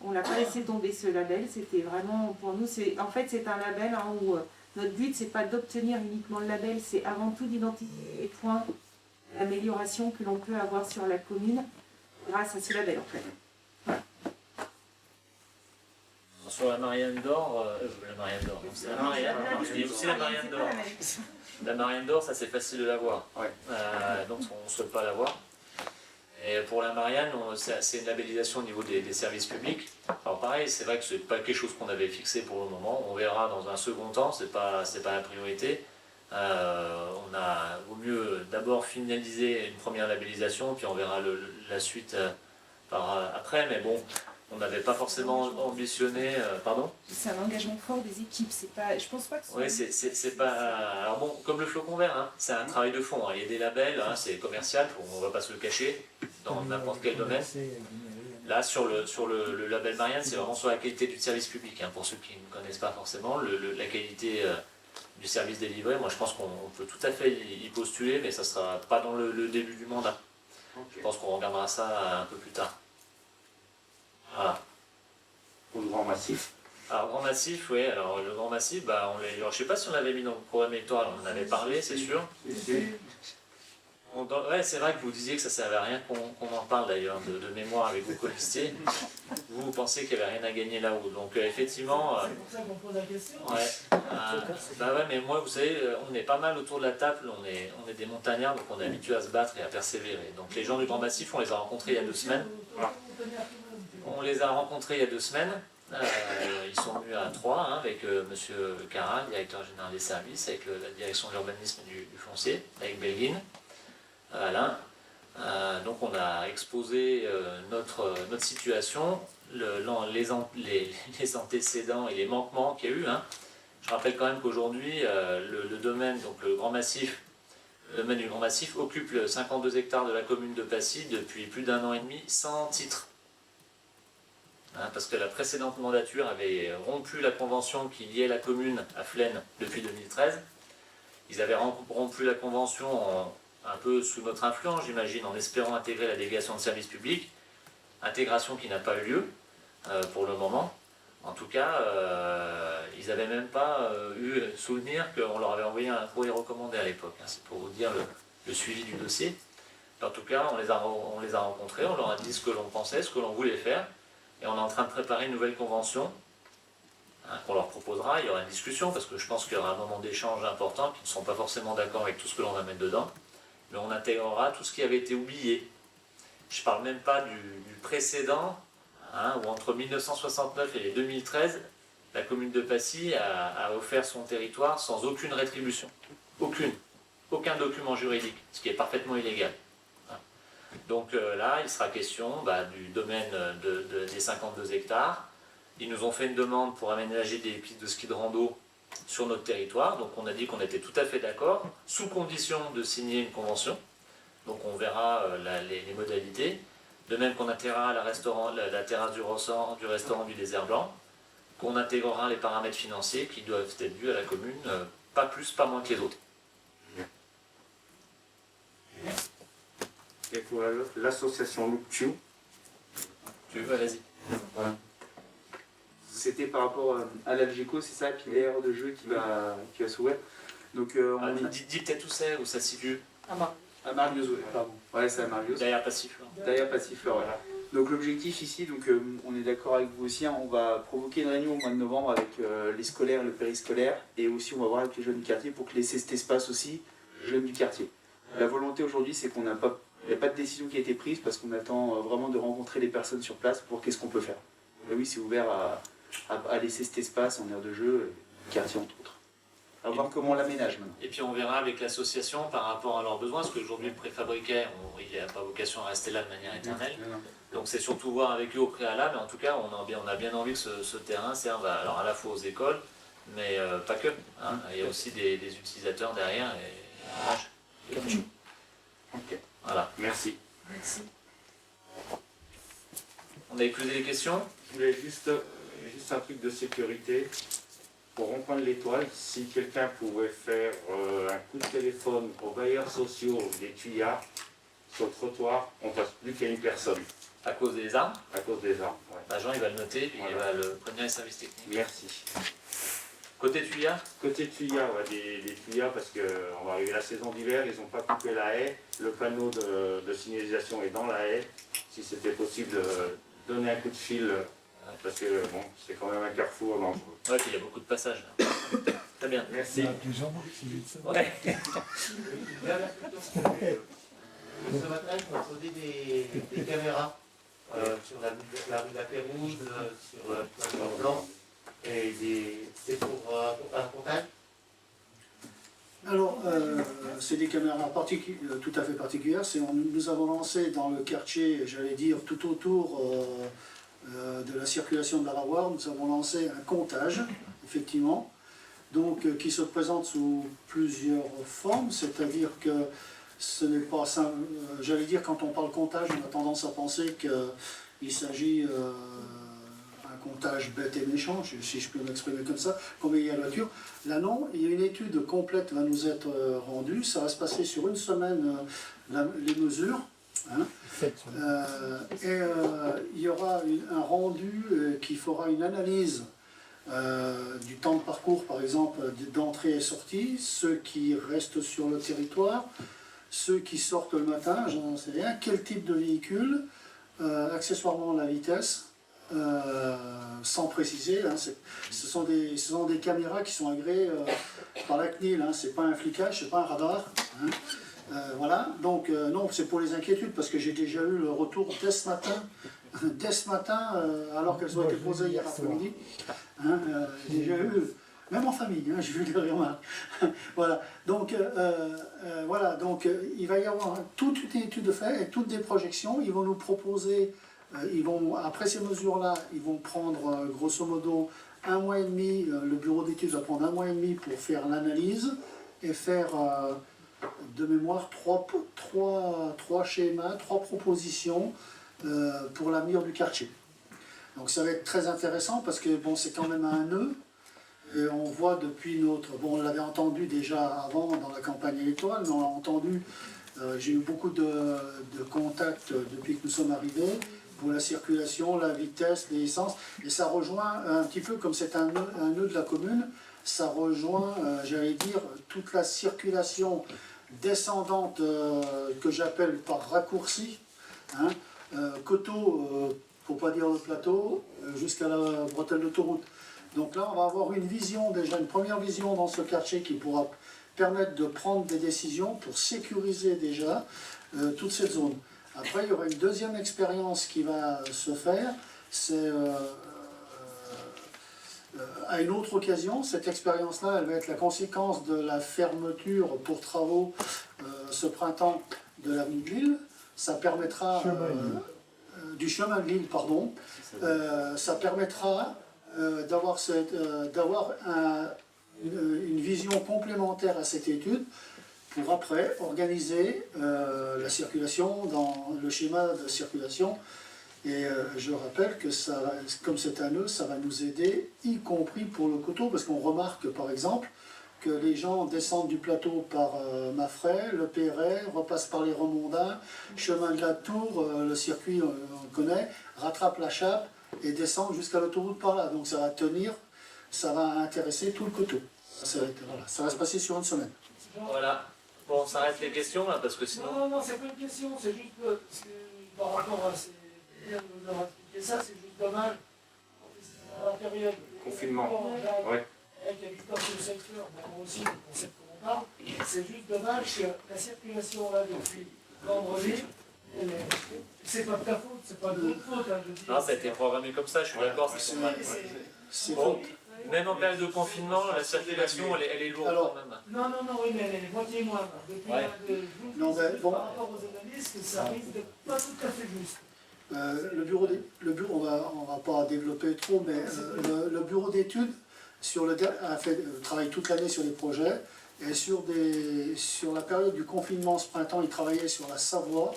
on n'a pas laissé tomber ce label, c'était vraiment pour nous, c'est un label hein, où notre but c'est pas d'obtenir uniquement le label, c'est avant tout d'identifier les points d'amélioration que l'on peut avoir sur la commune grâce à ce label en fait. Sur la Marianne d'Or, c'est la Marianne, je dis aussi la Marianne d'Or. La Marianne d'Or, ça c'est facile de l'avoir, donc on ne souhaite pas l'avoir. Et pour la Marianne, c'est une labellisation au niveau des services publics. Alors pareil, c'est vrai que ce n'est pas quelque chose qu'on avait fixé pour le moment, on verra dans un second temps, c'est pas la priorité. Vaut mieux d'abord finaliser une première labellisation, puis on verra la suite après, mais bon. On n'avait pas forcément ambitionné. Pardon ? C'est un engagement fort des équipes, c'est pas. Je pense pas que ce soit. Oui, c'est pas. Alors bon, comme le Flocon Vert, hein, c'est un travail de fond. Hein. Il y a des labels, hein, c'est commercial, on ne va pas se le cacher, dans n'importe quel domaine. Là, sur le label Marianne, c'est vraiment sur la qualité du service public. Hein, pour ceux qui ne connaissent pas forcément, la qualité du service délivré, moi je pense qu'on peut tout à fait y postuler, mais ça ne sera pas dans le début du mandat. Je pense qu'on regardera ça un peu plus tard. Voilà. Pour le Grand Massif. Alors, Grand Massif, oui. Alors, le Grand Massif, je ne sais pas si on l'avait mis dans le programme électoral, on en avait parlé, c'est sûr. Ouais, c'est vrai que vous disiez que ça ne servait à rien qu'on en parle d'ailleurs, de mémoire avec vos colistiers. Vous pensez qu'il n'y avait rien à gagner là-haut. Donc, effectivement. C'est pour ça qu'on pose la question. Ouais. Ouais, mais moi, vous savez, on est pas mal autour de la table, on est des montagnards, donc on est habitués à se battre et à persévérer. Donc, les gens du Grand Massif, on les a rencontrés il y a 2 semaines. On les a rencontrés il y a 2 semaines. Ils sont venus à 3 hein, avec M. Caral, directeur général des services, avec la direction de l'urbanisme du foncier, avec Belguine, Alain. Donc on a exposé notre situation, les antécédents et les manquements qu'il y a eu. Hein. Je rappelle quand même qu'aujourd'hui, le domaine, donc le Grand Massif, le domaine du Grand Massif occupe 52 hectares de la commune de Passy depuis plus d'1 an et demi sans titre. parce que la précédente mandature avait rompu la convention qui liait la commune à Flaine depuis 2013. Ils avaient rompu la convention un peu sous notre influence, j'imagine, en espérant intégrer la délégation de service public, intégration qui n'a pas eu lieu pour le moment. En tout cas, ils n'avaient même pas eu souvenir qu'on leur avait envoyé un courrier recommandé à l'époque. C'est pour vous dire le suivi du dossier. En tout cas, on les a rencontrés, on leur a dit ce que l'on pensait, ce que l'on voulait faire, et on est en train de préparer une nouvelle convention qu'on leur proposera. Il y aura une discussion, parce que je pense qu'il y aura un moment d'échange important, qui ne sont pas forcément d'accord avec tout ce que l'on va mettre dedans, mais on intégrera tout ce qui avait été oublié. Je ne parle même pas du précédent, où entre 1969 et 2013, la commune de Passy a offert son territoire sans aucune rétribution. Aucun document juridique, ce qui est parfaitement illégal. Donc là, il sera question du domaine des 52 hectares. Ils nous ont fait une demande pour aménager des pistes de ski de rando sur notre territoire. Donc on a dit qu'on était tout à fait d'accord, sous condition de signer une convention. Donc on verra les modalités. De même qu'on intégrera la terrasse du restaurant du Désert Blanc, qu'on intégrera les paramètres financiers qui doivent être dus à la commune, pas plus, pas moins que les autres. Et pour l'association Louptio. Vas-y. Voilà. C'était par rapport à l'Algeco, c'est ça, et puis l'aire de jeu qui va s'ouvrir. Donc, dis peut-être où c'est, où ça se situe. À Marius, pardon. Ouais, c'est à Marius. Derrière Passifleur. Derrière Passifleur, voilà. Donc l'objectif ici, donc, on est d'accord avec vous aussi, on va provoquer une réunion au mois de novembre avec les scolaires et le périscolaire, et aussi on va voir avec les jeunes du quartier pour laisser cet espace aussi, jeunes du quartier. La volonté aujourd'hui, c'est qu'on n'a pas, il n'y a pas de décision qui a été prise parce qu'on attend vraiment de rencontrer les personnes sur place pour qu'est-ce qu'on peut faire. Et oui, c'est ouvert à laisser cet espace en aire de jeu, quartier entre autres. À voir comment on l'aménage maintenant. Et puis on verra avec l'association par rapport à leurs besoins, parce qu'aujourd'hui le préfabriqué, il n'a pas vocation à rester là de manière éternelle. Donc c'est surtout voir avec eux au préalable, mais en tout cas on a bien envie que ce terrain serve alors à la fois aux écoles, mais pas que. Il y a aussi des utilisateurs derrière. Ok. Voilà. Merci. On a écouté les questions. Je voulais juste un truc de sécurité. Pour rond-point de l'Étoile, si quelqu'un pouvait faire un coup de téléphone aux bailleurs sociaux des Tuyards sur le trottoir, on passe plus qu'à une personne. À cause des armes. À cause des armes, ouais. Jean, il va le noter, puis il va le prévenir les services techniques. Merci. Côté Tuyards. Côté Tuyards, ouais, des Tuyards, parce qu'on va arriver la saison d'hiver, ils n'ont pas coupé la haie. Le panneau de signalisation est dans la haie. Si c'était possible de donner un coup de fil, parce que bon, c'est quand même un carrefour dangereux. Ouais, puis il y a beaucoup de passages là. Très bien. Merci. Ouais. Ce matin, je m'ai posé des caméras sur la rue de la Pérouse, sur le Place Blanc, et c'est pour un comptage. Alors, c'est des caméras tout à fait particulières. Nous avons lancé dans le quartier, j'allais dire, tout autour de la circulation de la Ravoir, nous avons lancé un comptage, effectivement, donc qui se présente sous plusieurs formes, c'est-à-dire que ce n'est pas simple. J'allais dire, quand on parle comptage, on a tendance à penser qu'il s'agit d'un comptage bête et méchant, si je peux m'exprimer comme ça, comme il y a la voiture. Là non, il y a une étude complète qui va nous être rendue, ça va se passer sur une semaine, les mesures. Il y aura un rendu qui fera une analyse du temps de parcours, par exemple, d'entrée et sortie, ceux qui restent sur le territoire, ceux qui sortent le matin, j'en sais rien, quel type de véhicule, accessoirement la vitesse, sans préciser, ce sont des caméras qui sont agréées par la CNIL, c'est pas un flicage, c'est pas un radar. Voilà, donc non, c'est pour les inquiétudes, parce que j'ai déjà eu le retour dès ce matin, alors qu'elles ont été posées hier après-midi. J'ai déjà eu, même en famille, j'ai vu des remarques. Voilà, donc, il va y avoir toute une étude de fait et toutes des projections. Ils vont nous proposer, après ces mesures-là, ils vont prendre grosso modo 1 mois et demi, le bureau d'études va prendre 1 mois et demi pour faire l'analyse et faire de mémoire trois schémas, 3 propositions pour l'avenir du quartier. Donc ça va être très intéressant parce que bon, c'est quand même un nœud. Et on voit depuis notre... Bon, on l'avait entendu déjà avant dans la campagne électorale, mais on l'a entendu... j'ai eu beaucoup de contacts depuis que nous sommes arrivés pour la circulation, la vitesse, l'essence. Et ça rejoint un petit peu, comme c'est un nœud de la commune, ça rejoint, j'allais dire, toute la circulation descendante que j'appelle par raccourci, hein, coteau, pour pas dire le plateau, jusqu'à la bretelle d'autoroute. Donc là, on va avoir une vision, déjà une première vision dans ce quartier qui pourra permettre de prendre des décisions pour sécuriser déjà toute cette zone. Après, il y aura une deuxième expérience qui va se faire, c'est à une autre occasion. Cette expérience-là, elle va être la conséquence de la fermeture pour travaux ce printemps de la rue de Lille. Ça permettra... du chemin de Lille, pardon. Ça permettra d'avoir une vision complémentaire à cette étude pour après organiser la circulation dans le schéma de circulation. Et je rappelle que ça, comme c'est un nœud, ça va nous aider, y compris pour le coteau, parce qu'on remarque par exemple que les gens descendent du plateau par Maffray, le Perret, repassent par les Remondins, chemin de la Tour, le circuit on connaît, rattrapent la Chape et descendent jusqu'à l'autoroute par là. Donc ça va tenir, ça va intéresser tout le coteau. Voilà, ça va se passer sur une semaine. Voilà. Bon, on s'arrête les questions là, parce que sinon... Non, c'est pas une question, c'est juste que par rapport à ces... leur expliquer ça, c'est juste dommage. À la période... Confinement, ouais. Avec habitant sur le secteur, moi aussi, on sait de quoi on parle. C'est juste dommage que la circulation là depuis vendredi, c'est pas de ta faute, c'est pas de notre faute. Hein, je dis. Non, ça a été programmé comme ça, je suis d'accord, c'est normal. Bon, même en période de confinement, la circulation, elle est lourde quand même. Non, oui, mais elle est moitié moindre. Depuis par rapport aux analyses, ça risque d'être pas tout à fait juste. Le bureau, on va pas développer trop, mais le bureau d'études travaille toute l'année sur des projets, et sur la période du confinement ce printemps, ils travaillaient sur la Savoie,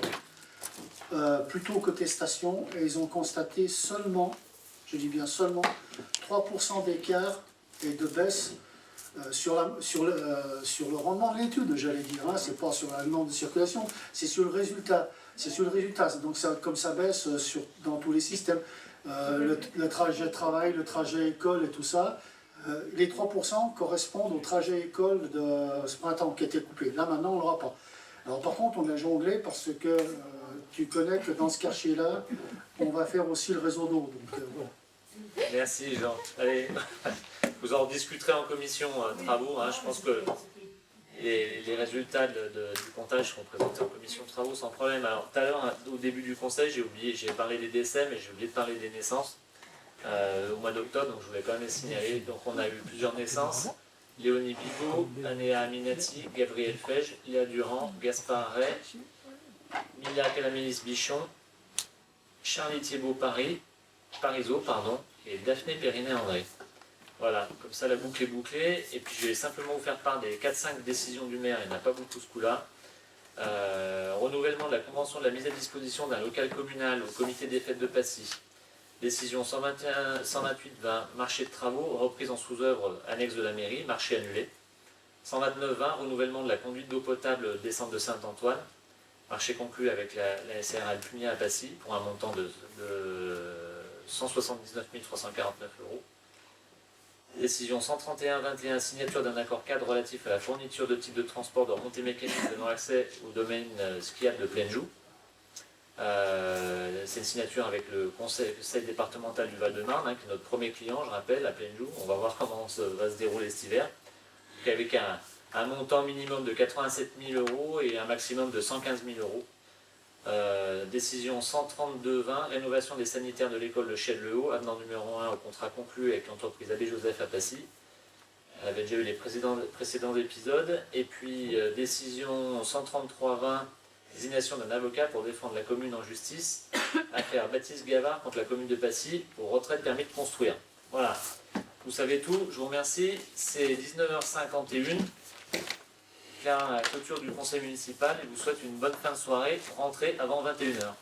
plutôt côté station, et ils ont constaté seulement, je dis bien seulement, 3% d'écart et de baisse sur le rendement de l'étude, j'allais dire, hein, c'est pas sur la demande de circulation, c'est sur le résultat. C'est sur le résultat, donc comme ça baisse dans tous les systèmes, le trajet travail, le trajet école et tout ça, les 3% correspondent au trajet école de ce printemps qui a été coupé. Là maintenant on ne l'aura pas. Alors par contre on a jonglé parce que tu connais que dans ce quartier-là, on va faire aussi le réseau d'eau. Voilà. Merci Jean. Allez, vous en discuterez en commission travaux, hein. Je pense que les résultats du comptage seront présentés en commission de travaux sans problème. Alors tout à l'heure, au début du conseil, j'ai parlé des décès, mais j'ai oublié de parler des naissances au mois d'octobre, donc je voulais quand même les signaler. Donc on a eu plusieurs naissances. Léonie Bibot, Anéa Aminati, Gabriel Fège, Léa Durand, Gaspard Ray, Mila Calamélis Bichon, Charlie Thiebaud Parisot, et Daphné Périnet-André. Voilà, comme ça la boucle est bouclée. Et puis je vais simplement vous faire part des 4-5 décisions du maire, il n'y en a pas beaucoup ce coup-là. Renouvellement de la convention de la mise à disposition d'un local communal au comité des fêtes de Passy. Décision 128-20, marché de travaux, reprise en sous-œuvre annexe de la mairie, marché annulé. 129-20, renouvellement de la conduite d'eau potable descente de Saint-Antoine, marché conclu avec la SRA Alpunia à Passy pour un montant de 179 349 €. Décision 131-21, signature d'un accord cadre relatif à la fourniture de types de transport de remontée mécanique donnant accès au domaine skiable de Plaine-Joux. C'est une signature avec le conseil départemental du Val-de-Marne, qui est notre premier client, je rappelle, à Plaine-Joux. On va voir comment ça va se dérouler cet hiver. Donc avec un montant minimum de 87 000 € et un maximum de 115 000 €. Décision 132-20, rénovation des sanitaires de l'école de Chelles-le-Haut, avenant numéro 1 au contrat conclu avec l'entreprise Abbé Joseph à Passy. On avait déjà eu les précédents épisodes. Et puis décision 133-20, désignation d'un avocat pour défendre la commune en justice, affaire Baptiste Gavard contre la commune de Passy pour retrait de permis de construire. Voilà, vous savez tout, je vous remercie. C'est 19h51. La clôture du conseil municipal et vous souhaite une bonne fin de soirée, rentrée avant 21h.